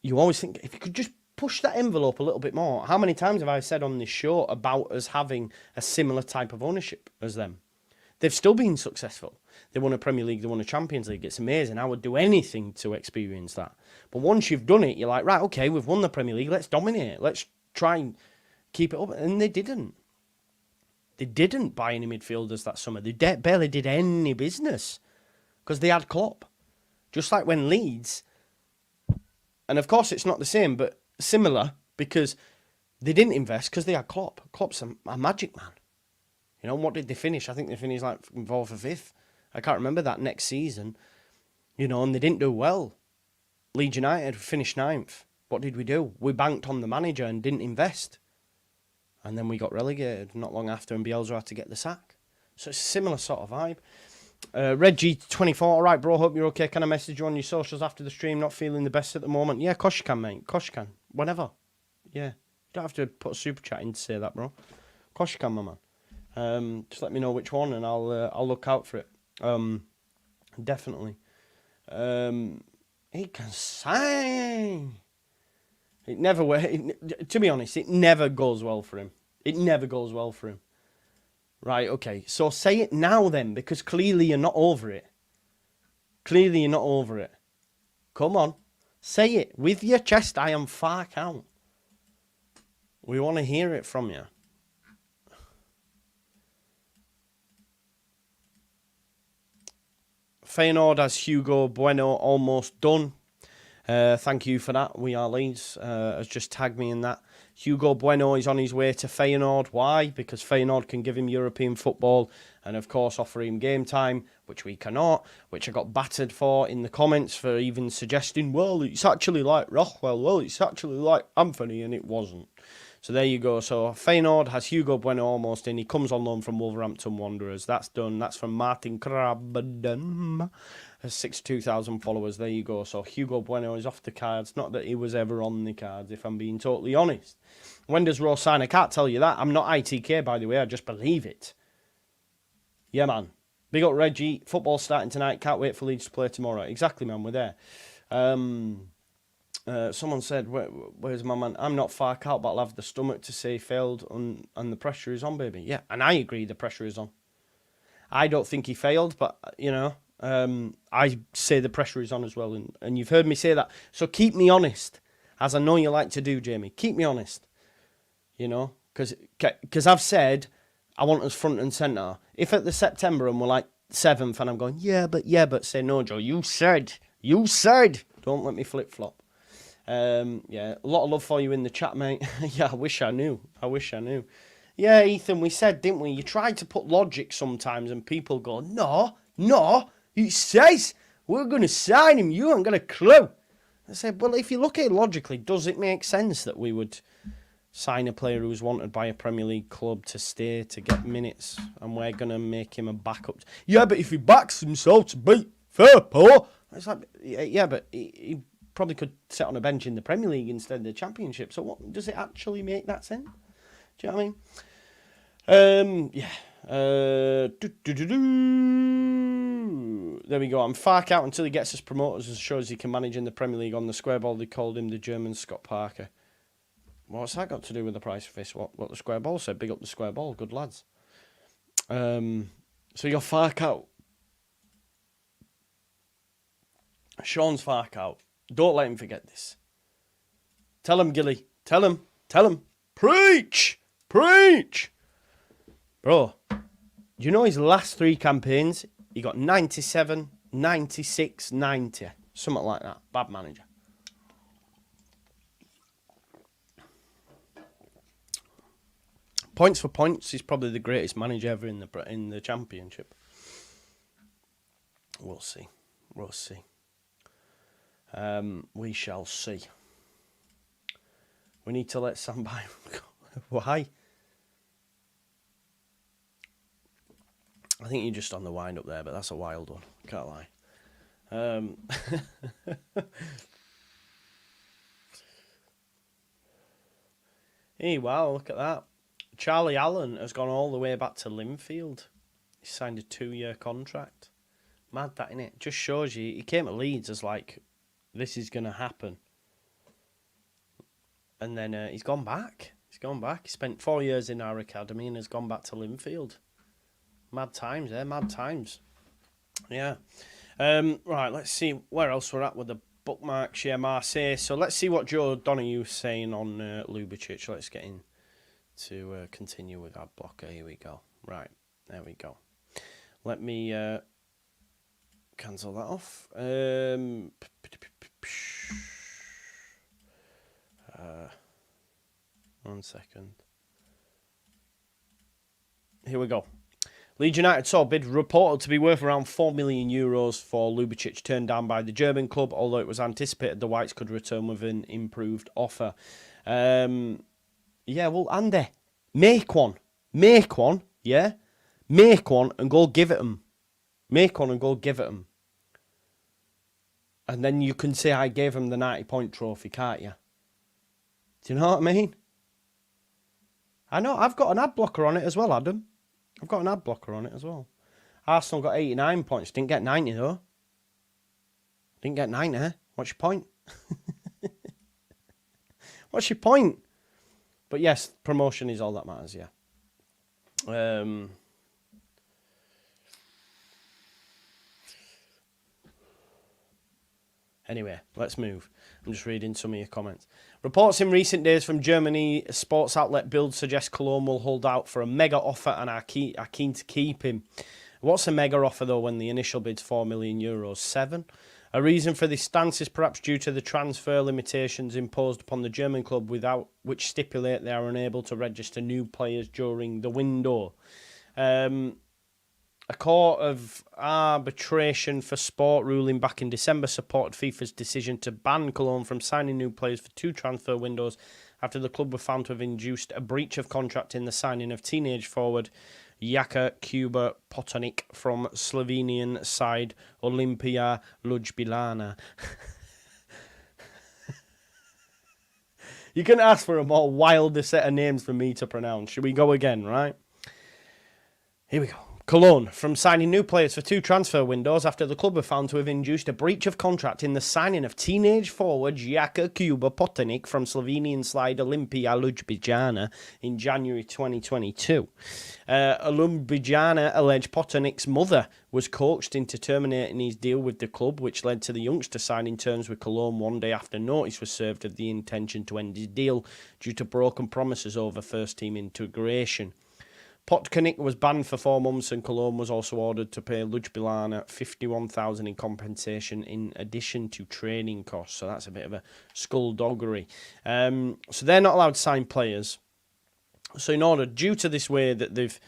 S1: You always think, if you could just push that envelope a little bit more. How many times have I said on this show about us having a similar type of ownership as them? They've still been successful. They won a Premier League, they won a Champions League. It's amazing. I would do anything to experience that. But once you've done it, you're like, right, okay, we've won the Premier League. Let's dominate. Let's try and keep it up. And they didn't. They didn't buy any midfielders that summer. They barely did any business because they had Klopp. Just like when Leeds, and of course it's not the same, but similar, because they didn't invest because they had Klopp. Klopp's a magic man. You know, what did they finish? I think they finished like 4th or 5th. I can't remember that next season. You know, and they didn't do well. Leeds United finished 9th. What did we do? We banked on the manager and didn't invest. And then we got relegated not long after, and Bielsa had to get the sack. So it's a similar sort of vibe. Reggie24, all right, bro, hope you're okay. Can I message you on your socials after the stream? Not feeling the best at the moment. Yeah, of course you can, mate. Of course you can. Whenever. Yeah. You don't have to put a super chat in to say that, bro. Of course you can, my man. Just let me know which one, and I'll look out for it. Definitely. He can sing. It never, to be honest, it never goes well for him. It never goes well for him. Right, okay. So say it now then, because clearly you're not over it. Clearly you're not over it. Come on. Say it with your chest. I am Farke out. We want to hear it from you. Feyenoord has Hugo Bueno almost done. Thank you for that. We Are Leeds has just tagged me in that. Hugo Bueno is on his way to Feyenoord. Why? Because Feyenoord can give him European football and, of course, offer him game time, which we cannot, which I got battered for in the comments for even suggesting, well, it's actually like Rockwell, well, it's actually like Anthony, and it wasn't. So there you go. So Feyenoord has Hugo Bueno almost in. He comes on loan from Wolverhampton Wanderers. That's done. That's from Martin Krabben. Has 62,000 followers. There you go. So Hugo Bueno is off the cards. Not that he was ever on the cards, if I'm being totally honest. When does Rowe sign? I can't tell you that. I'm not ITK, by the way. I just believe it. Yeah, man. Big up Reggie. Football starting tonight. Can't wait for Leeds to play tomorrow. Exactly, man. We're there. Someone said, where's my man? I'm not Farke out, but I'll have the stomach to say failed and the pressure is on, baby. Yeah, and I agree the pressure is on. I don't think he failed, but, you know, I say the pressure is on as well. And you've heard me say that. So keep me honest, as I know you like to do, Jamie. Keep me honest, you know, because I've said I want us front and centre. If at the September and we're like 7th and I'm going, yeah, but say, no, Joe, you said. Don't let me flip-flop. Yeah, a lot of love for you in the chat, mate. Yeah, I wish I knew. Yeah, Ethan, we said, didn't we? You try to put logic sometimes and people go, no, it says we're going to sign him. You ain't got a clue. I said, well, if you look at it logically, does it make sense that we would sign a player who's wanted by a Premier League club to stay, to get minutes, and we're going to make him a backup? Yeah, but if he backs himself to beat Fairport, it's like, yeah, but he probably could sit on a bench in the Premier League instead of the Championship. So what does it actually make that sense? Do you know what I mean? Yeah. There we go. I'm Farke out until he gets us promoters and shows he can manage in the Premier League. On the square ball, they called him the German Scott Parker. What's that got to do with the price of this? What the square ball said? Big up the square ball. Good lads. So you're Farke out. Sean's Farke out. Don't let him forget this. Tell him, Gilly. Tell him. Preach! Bro, do you know his last 3 campaigns? He got 97, 96, 90. Something like that. Bad manager. Points for points, he's probably the greatest manager ever in the Championship. We'll see. We shall see. We need to let Sam by. Why? I think you're just on the wind up there, but that's a wild one. Can't lie. Hey, wow, look at that. Charlie Allen has gone all the way back to Linfield. He signed a 2-year contract. Mad that, innit? Just shows you, he came to Leeds as like, this is going to happen. And then he's gone back. He spent 4 years in our academy and has gone back to Linfield. Mad times, mad times. Yeah. Right, let's see where else we're at with the bookmarks. Yeah, Marseille. So let's see what Joe Donohue's saying on Ljubicic. Let's get in to continue with our blocker. Here we go. Right, there we go. Let me cancel that off. 1 second. Here we go. Leeds United saw a bid reported to be worth around €4 million for Ljubicic, turned down by the German club, although it was anticipated the Whites could return with an improved offer. Yeah, well, Andy, make one, yeah? Make one and go give it them. And then you can say I gave him the 90-point trophy, can't you? Do you know what I mean? I know, I've got an ad blocker on it as well, Adam. I've got an ad blocker on it as well. Arsenal got 89 points. Didn't get 90, though. Didn't get 90. What's your point? What's your point? But yes, promotion is all that matters, yeah. Anyway, let's move. I'm just reading some of your comments. Reports in recent days from Germany sports outlet Bild suggest Koln will hold out for a mega offer and are keen to keep him. What's a mega offer, though, when the initial bid's €4 million? 7? A reason for this stance is perhaps due to the transfer limitations imposed upon the German club, without which stipulate they are unable to register new players during the window. A court of arbitration for sport ruling back in December supported FIFA's decision to ban Koln from signing new players for 2 transfer windows after the club were found to have induced a breach of contract in the signing of teenage forward Rak-Sakyi Potonic from Slovenian side Olimpija Ljubljana. You can ask for a more wilder set of names for me to pronounce. Should we go again, right? Here we go. Koln from signing new players for 2 transfer windows after the club were found to have induced a breach of contract in the signing of teenage forward Rak-Sakyi Potonic from Slovenian side Olimpija Ljubljana in January 2022. Ljubljana alleged Potonic's mother was coaxed into terminating his deal with the club, which led to the youngster signing terms with Koln one day after notice was served of the intention to end his deal due to broken promises over first-team integration. Potonic was banned for 4 months, and Koln was also ordered to pay Ljubljana $51,000 in compensation in addition to training costs. So that's a bit of a skullduggery. So they're not allowed to sign players. So due to this way that they've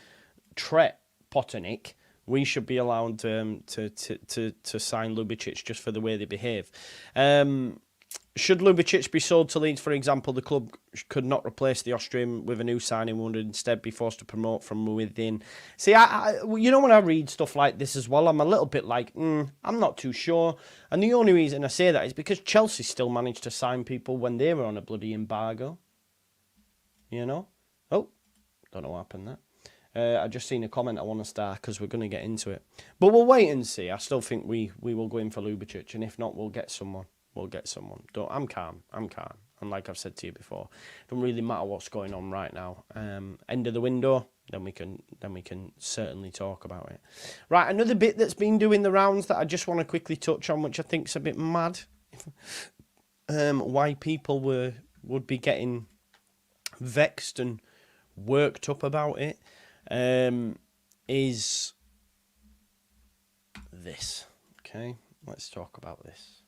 S1: treated Potonic, we should be allowed to sign Ljubicic just for the way they behave. Should Ljubicic be sold to Leeds, for example, the club could not replace the Austrian with a new signing, would instead be forced to promote from within. See, when I read stuff like this as well, I'm a little bit like, I'm not too sure. And the only reason I say that is because Chelsea still managed to sign people when they were on a bloody embargo. Oh, don't know what happened there. I just seen a comment I want to start because we're going to get into it. But we'll wait and see. I still think we will go in for Ljubicic, and if not, we'll get someone. I'm calm. And like I've said to you before, it don't really matter what's going on right now. End of the window, then we can certainly talk about it. Right, another bit that's been doing the rounds that I just want to quickly touch on, which I think's a bit mad. Why people would be getting vexed and worked up about it, is this. Okay, let's talk about this.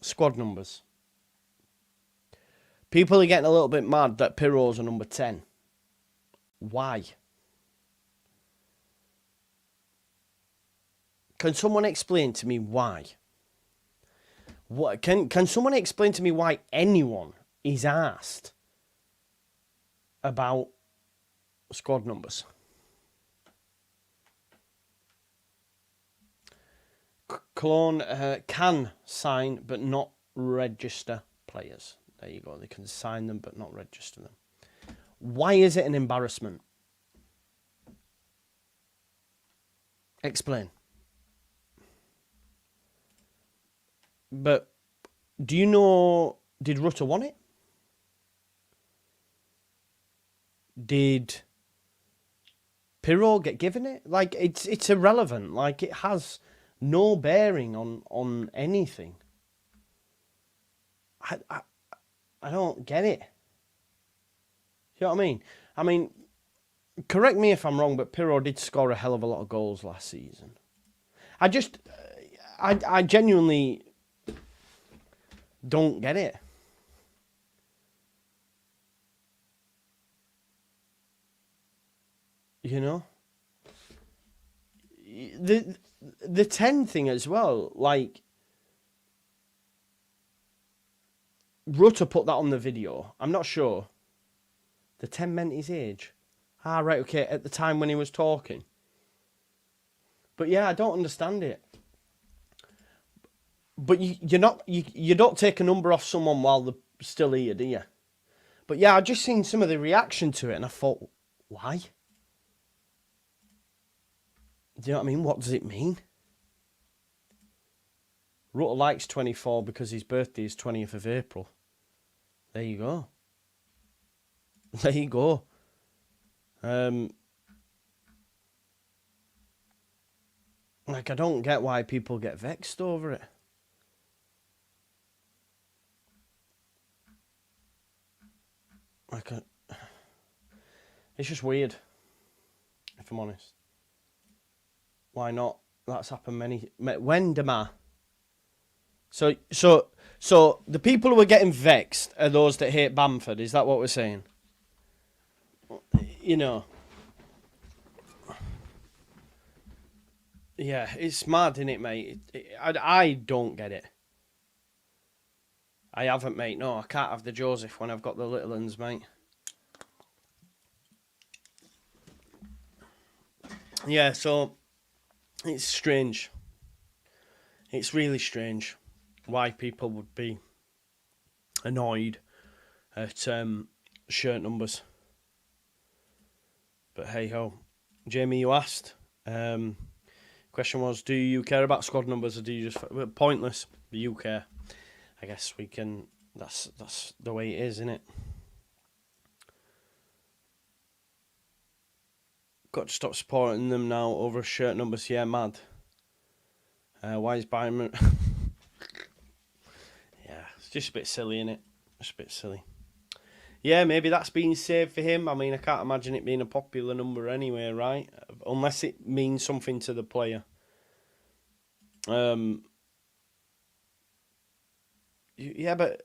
S1: Squad numbers. People are getting a little bit mad that Piroe's a number 10. Why? Can someone explain to me why? What can someone explain to me why anyone is asked about squad numbers? Koln can sign but not register players. There you go. They can sign them but not register them. Why is it an embarrassment? Explain. But do you know, did Rutter want it? Did Piroe get given it? Like, it's irrelevant. Like, it has no bearing on anything. I don't get it. You know what I mean? I mean, correct me if I'm wrong, but Piroe did score a hell of a lot of goals last season. I genuinely don't get it. You know? The 10 thing as well, like, Rutter put that on the video. I'm not sure. The 10 meant his age. Ah, right, okay, at the time when he was talking. But yeah, I don't understand it. But you don't take a number off someone while they're still here, do you? But yeah, I just seen some of the reaction to it and I thought, why? Do you know what I mean? What does it mean? Rutter likes 24 because his birthday is 20th of April. There you go. There you go. Like, I don't get why people get vexed over it. Like, it's just weird, if I'm honest. Why not? That's happened many... When, Dema? So the people who are getting vexed are those that hate Bamford. Is that what we're saying? You know. Yeah, it's mad, innit, mate? I don't get it. I haven't, mate. No, I can't have the Joseph when I've got the little ones, mate. Yeah, so it's strange. It's really strange why people would be annoyed at shirt numbers. But hey ho. Jamie, you asked. Question was, do you care about squad numbers or do you just... Pointless. Do you care? I guess we can... That's the way it is, isn't it? Got to stop supporting them now over shirt numbers. Yeah, mad. Why is Byron... Yeah, it's just a bit silly, innit? Just a bit silly. Yeah, maybe that's been saved for him. I mean, I can't imagine it being a popular number anyway, right? Unless it means something to the player. Yeah, but...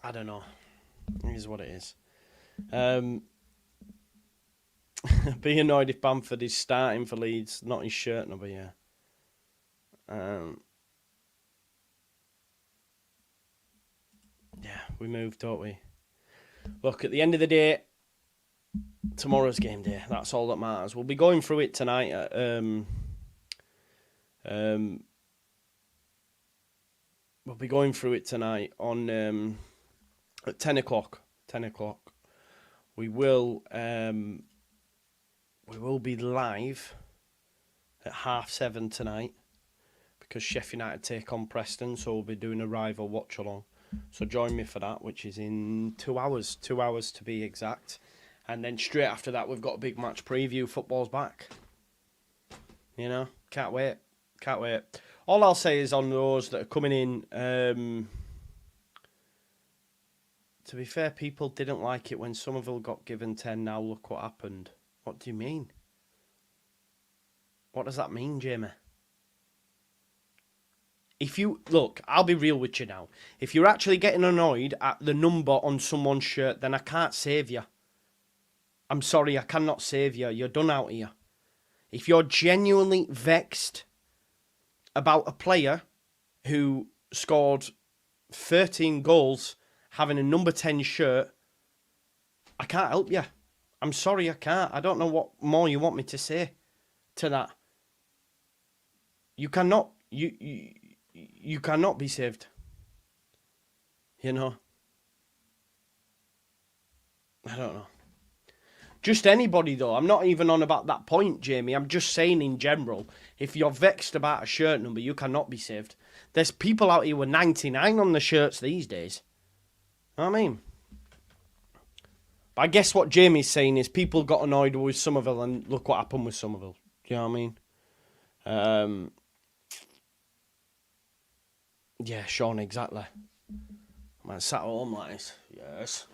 S1: I don't know. It is what it is. Be annoyed if Bamford is starting for Leeds, not his shirt number, yeah. Yeah, we move, don't we? Look, at the end of the day, tomorrow's game day. That's all that matters. We'll be going through it tonight. We'll be going through it tonight on at 10 o'clock. 10 o'clock. We will be live at 7:30 tonight because Sheffield United take on Preston, so we'll be doing a rival watch along. So join me for that, which is in 2 hours. 2 hours to be exact. And then straight after that, we've got a big match preview. Football's back. You know, can't wait. Can't wait. All I'll say is on those that are coming in, to be fair, people didn't like it when Sommerville got given 10. Now look what happened. What do you mean? What does that mean, Jamie? If you... Look, I'll be real with you now. If you're actually getting annoyed at the number on someone's shirt, then I can't save you. I'm sorry, I cannot save you. You're done out here. If you're genuinely vexed about a player who scored 13 goals having a number 10 shirt, I can't help you. I'm sorry, I can't. I don't know what more you want me to say to that. You cannot... You cannot be saved. You know? I don't know. Just anybody, though. I'm not even on about that point, Jamie. I'm just saying in general, if you're vexed about a shirt number, you cannot be saved. There's people out here with 99 on the shirts these days. You know what I mean? But I guess what Jamie's saying is people got annoyed with Sommerville, and look what happened with Sommerville. Do you know what I mean? Yeah, Sean, exactly. Man sat at home like this. Yes.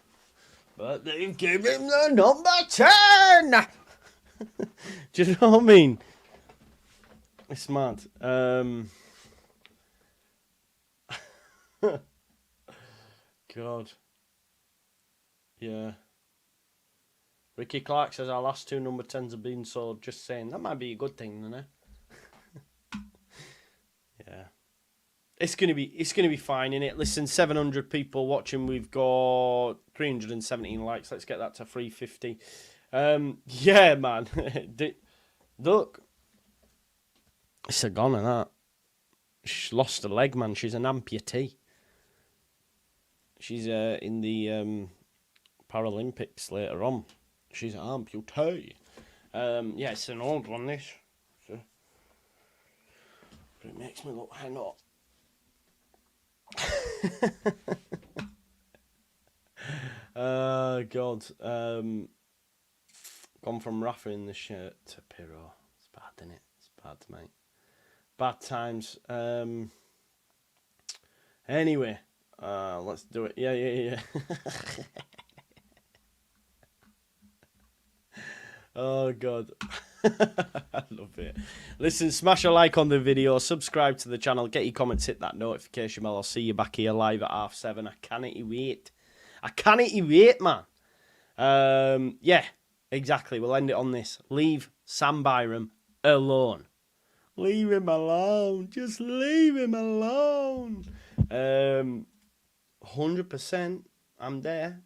S1: But they've given him the number 10! Do you know what I mean? It's mad. God. Yeah. Ricky Clark says our last 2 number 10s have been sold. Just saying. That might be a good thing, isn't it? Yeah. It's gonna be fine, innit? Listen, 700 people watching. We've got 317 likes. Let's get that to 350. Yeah, man. Look, it's a goner, that. She's lost a leg, man. She's an amputee. She's in the Paralympics later on. She's an amputee. Yeah, it's an old one, this. So, but it makes me look henna. God. Gone from Rafa in the shirt to Piroe. It's bad, isn't it? It's bad, mate. Bad times. Anyway, let's do it. Yeah. Oh, God. I love it. Listen, smash a like on the video, subscribe to the channel, get your comments, hit that notification bell. I'll see you back here live at 7:30. I cannot wait. I cannot wait, man. Yeah, Exactly. We'll end it on this. Leave Sam Byram alone. Leave him alone. Just leave him alone. 100%. I'm there.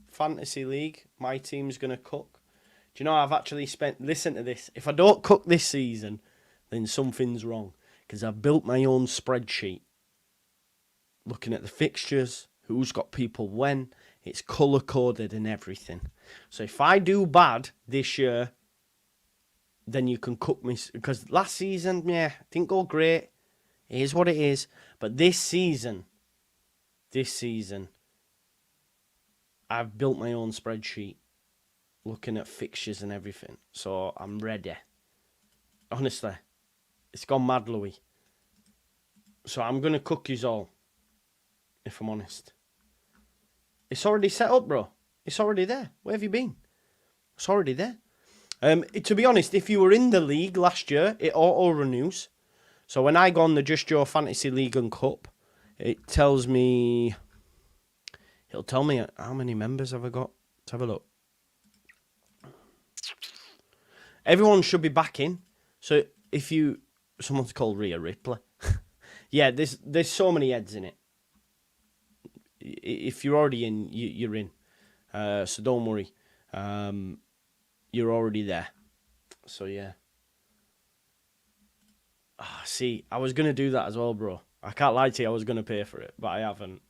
S1: Fantasy League. My team's going to cook. Do you know, I've actually listen to this. If I don't cook this season, then something's wrong. Because I've built my own spreadsheet. Looking at the fixtures, who's got people when. It's colour-coded and everything. So if I do bad this year, then you can cook me. Because last season, didn't go great. It is what it is. But this season, I've built my own spreadsheet. Looking at fixtures and everything. So I'm ready. Honestly. It's gone mad, Louis. So I'm going to cook yous all. If I'm honest. It's already set up, bro. It's already there. Where have you been? It's already there. To be honest, if you were in the league last year, it auto-renews. So when I go on the JUSTJOE Fantasy League and Cup, it tells me... It'll tell me how many members have I got. Let's have a look. Everyone should be back in. So if you... Someone's called Rhea Ripley. Yeah, there's so many heads in it. If you're already in, you're in. So don't worry. You're already there. So yeah. See, I was going to do that as well, bro. I can't lie to you, I was going to pay for it, but I haven't.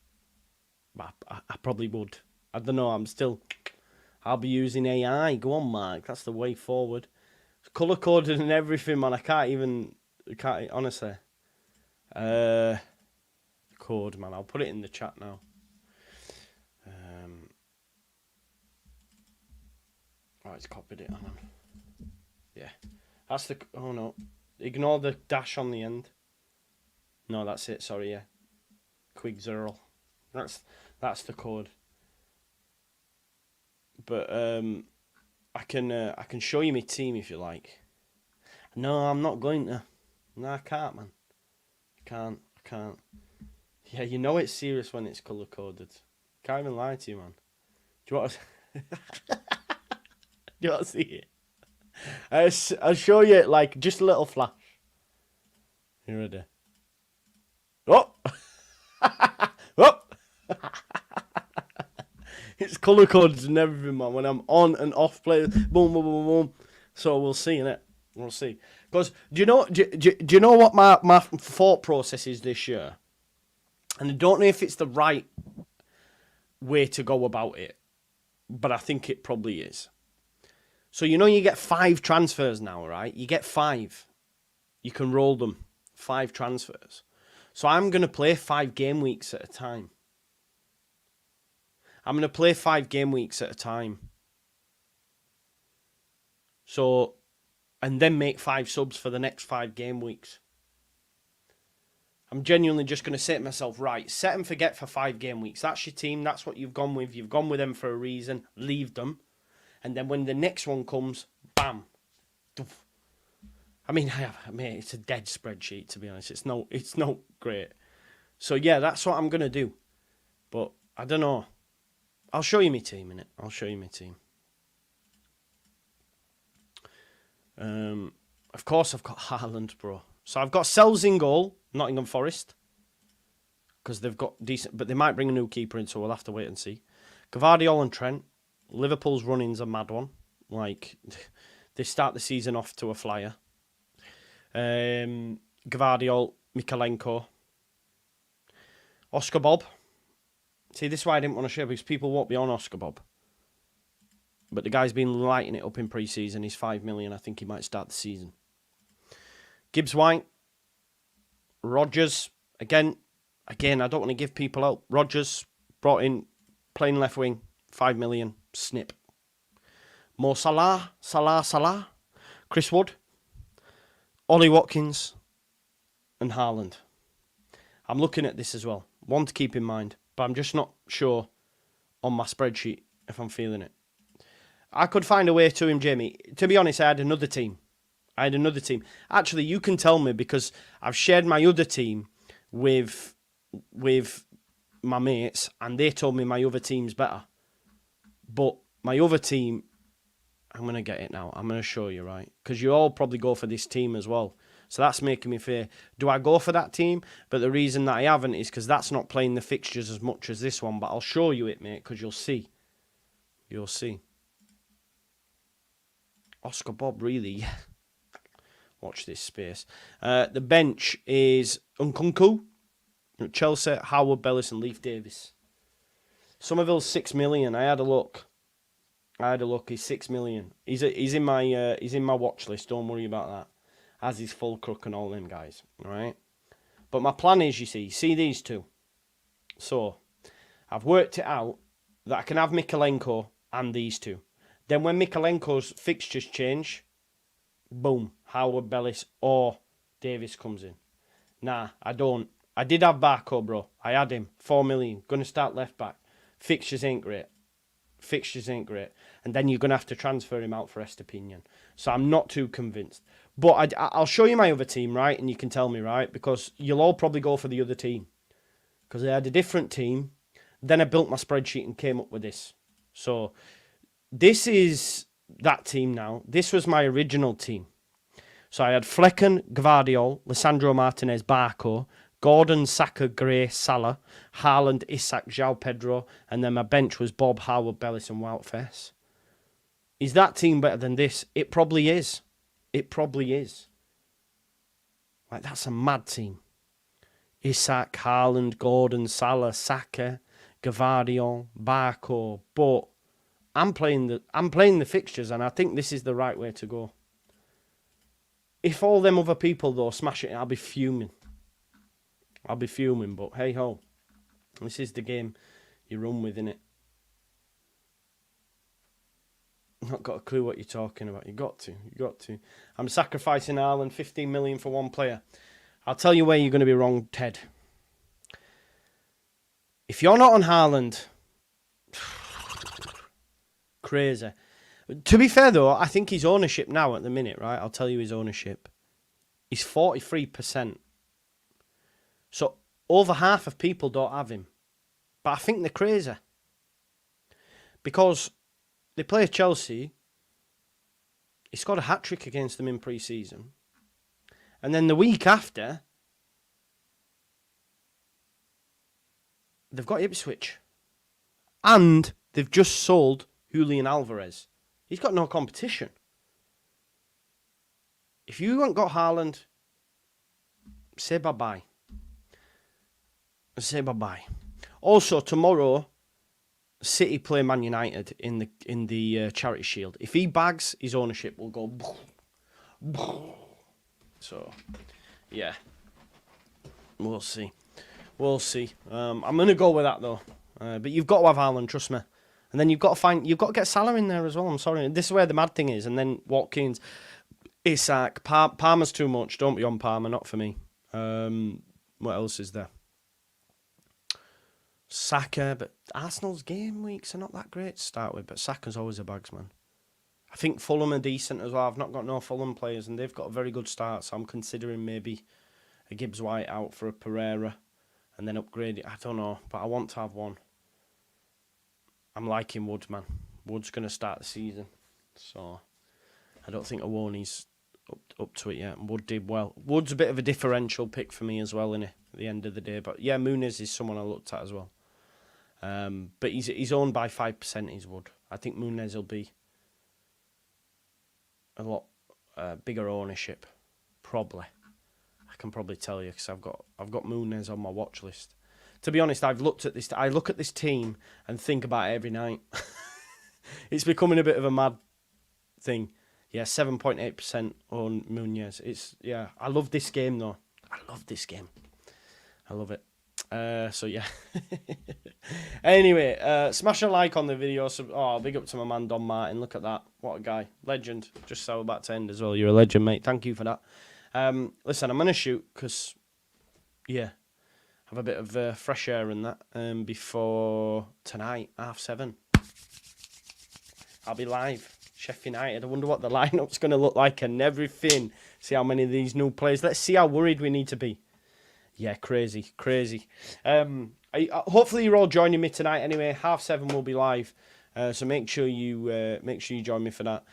S1: But I probably would. I don't know, I'll be using AI. Go on, Mark. That's the way forward. It's colour-coded and everything, man. I can't, honestly. Code, man. I'll put it in the chat now. Oh, it's copied it. Hang on. Yeah. That's the... Oh, no. Ignore the dash on the end. No, that's it. Sorry, yeah. Quick zero. That's the code. But I can show you my team if you like. No, I'm not going to. No, I can't, man. I can't. Yeah, you know it's serious when it's colour coded. Can't even lie to you, man. Do you want to? Do you want to see it? I'll show you like just a little flash. You ready? Oh! Oh! It's colour coded and everything, man. When I'm on and off play, boom, boom, boom, boom. So we'll see, innit? We'll see. Because do you know what my thought process is this year? And I don't know if it's the right way to go about it, but I think it probably is. So you know you get 5 transfers now, right? You get 5. You can roll them. 5 transfers. So I'm going to play 5 game weeks at a time. I'm going to play 5 game weeks at a time. So, and then make 5 subs for the next 5 game weeks. I'm genuinely just going to say to myself, right, set and forget for 5 game weeks. That's your team. That's what you've gone with. You've gone with them for a reason. Leave them. And then when the next one comes, bam. I mean, it's a dead spreadsheet, to be honest. It's not great. So, yeah, that's what I'm going to do. But, I don't know. I'll show you my team, innit? I'll show you my team. Of course, I've got Haaland, bro. So, I've got Sells in goal, Nottingham Forest. Because they've got decent... But they might bring a new keeper in, so we'll have to wait and see. Gvardiol and Trent. Liverpool's running's a mad one. Like, they start the season off to a flyer. Gvardiol, Mikalenko. Oscar Bob. See, this is why I didn't want to share, because people won't be on Oscar Bob. But the guy's been lighting it up in pre-season. He's 5 million. I think he might start the season. Gibbs White. Rodgers. Again, I don't want to give people out. Rodgers brought in, playing left wing, 5 million. Snip. Mo Salah. Chris Wood. Ollie Watkins. And Haaland. I'm looking at this as well. One to keep in mind. But I'm just not sure on my spreadsheet if I'm feeling it. I could find a way to him, Jamie. To be honest, I had another team. Actually, you can tell me because I've shared my other team with my mates and they told me my other team's better. But my other team I'm going to get it now. I'm going to show you, right? Because you all probably go for this team as well. So that's making me fear. Do I go for that team? But the reason that I haven't is because that's not playing the fixtures as much as this one. But I'll show you it, mate, because you'll see. You'll see. Oscar Bob, really? Watch this space. The bench is Nkunku, Chelsea, Howard Bellis and Leif Davis. Sommerville's 6 million. I had a look. He's 6 million. He's in my watch list. Don't worry about that. As his full crook and all them guys. All right. But my plan is, you see these two. So I've worked it out that I can have Mikalenko and these two. Then when Mikalenko's fixtures change, boom, Howard Bellis or Davis comes in. Nah, I don't. I did have Barco, bro. I had him. 4 million. Going to start left back. Fixtures ain't great. And then you're going to have to transfer him out for Estepinian. So I'm not too convinced. But I'll show you my other team, right? And you can tell me, right? Because you'll all probably go for the other team. Because I had a different team. Then I built my spreadsheet and came up with this. So this is that team now. This was my original team. So I had Flecken, Gvardiol, Lisandro Martinez, Barco, Gordon, Saka, Gray, Salah, Haaland, Isak, João Pedro, and then my bench was Bob, Howard, Bellis and Wout Faes. Is that team better than this? It probably is. It probably is. Like, that's a mad team. Isak, Haaland, Gordon, Salah, Saka, Gvardiol, Barco, but I'm playing the fixtures and I think this is the right way to go. If all them other people, though, smash it, I'll be fuming. But hey ho. This is the game you run with, innit? Not got a clue what you're talking about. You got to. I'm sacrificing Ireland 15 million for one player. I'll tell you where you're going to be wrong, Ted. If you're not on Haaland, crazy. To be fair, though, I think his ownership now at the minute, right? I'll tell you his ownership. He's 43%. So over half of people don't have him. But I think they're crazy. Because they play Chelsea. He scored a hat-trick against them in pre-season. And then the week after, they've got Ipswich. And they've just sold Julian Alvarez. He's got no competition. If you haven't got Haaland, say bye-bye. Say bye-bye. Also, tomorrow, City play Man United in the Charity Shield. If he bags, his ownership will go. So, yeah. We'll see. I'm going to go with that, though. But you've got to have Haaland, trust me. And then you've got to get Salah in there as well. I'm sorry. This is where the mad thing is. And then Watkins, Isak, Palmer's too much. Don't be on Palmer, not for me. What else is there? Saka, but Arsenal's game weeks are not that great to start with. But Saka's always a bagsman. I think Fulham are decent as well. I've not got no Fulham players, and they've got a very good start. So I'm considering maybe a Gibbs White out for a Pereira, and then upgrade it. I don't know, but I want to have one. I'm liking Woods, man. Woods going to start the season. So I don't think Awoni's up to it yet. Wood did well. Wood's a bit of a differential pick for me as well, innit, at the end of the day. But yeah, Muniz is someone I looked at as well. But he's owned by 5%, he's Wood. I think Muniz will be a lot bigger ownership. Probably. I can probably tell you because I've got Muniz on my watch list. To be honest, I've looked at this. I look at this team and think about it every night. It's becoming a bit of a mad thing. Yeah, 7.8% on Muniz. I love this game though. I love it. So yeah. Anyway, smash a like on the video. Big up to my man Don Martin. Look at that. What a guy. Legend. Just so about to end as well. You're a legend, mate. Thank you for that. Listen, I'm going to shoot because, yeah, have a bit of fresh air and that before tonight, 7:30. I'll be live. Sheffield United. I wonder what the lineup's going to look like and everything. See how many of these new players. Let's see how worried we need to be. Yeah, crazy. Hopefully you're all joining me tonight anyway. 7:30 we'll be live. So make sure you join me for that.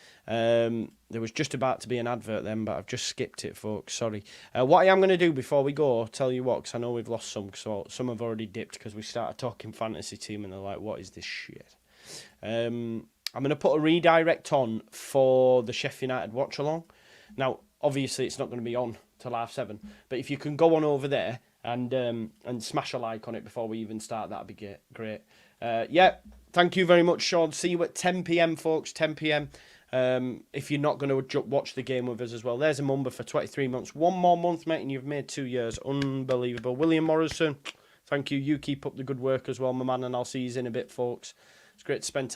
S1: There was just about to be an advert then, but I've just skipped it, folks. Sorry. What I am going to do before we go, I'll tell you what, because I know we've lost some, so some have already dipped because we started talking fantasy team and they're like, what is this shit? I'm going to put a redirect on for the Sheffield United watch along. Now, obviously, it's not going to be on till 7:30, but if you can go on over there and smash a like on it before we even start, that'd be great. Yeah, thank you very much, Sean. See you at 10 p.m, folks. 10 p.m. If you're not going to watch the game with us as well. There's a number for 23 months. One more month, mate, and you've made 2 years. Unbelievable. William Morrison, thank you. You keep up the good work as well, my man, and I'll see you in a bit, folks. It's great to spend time.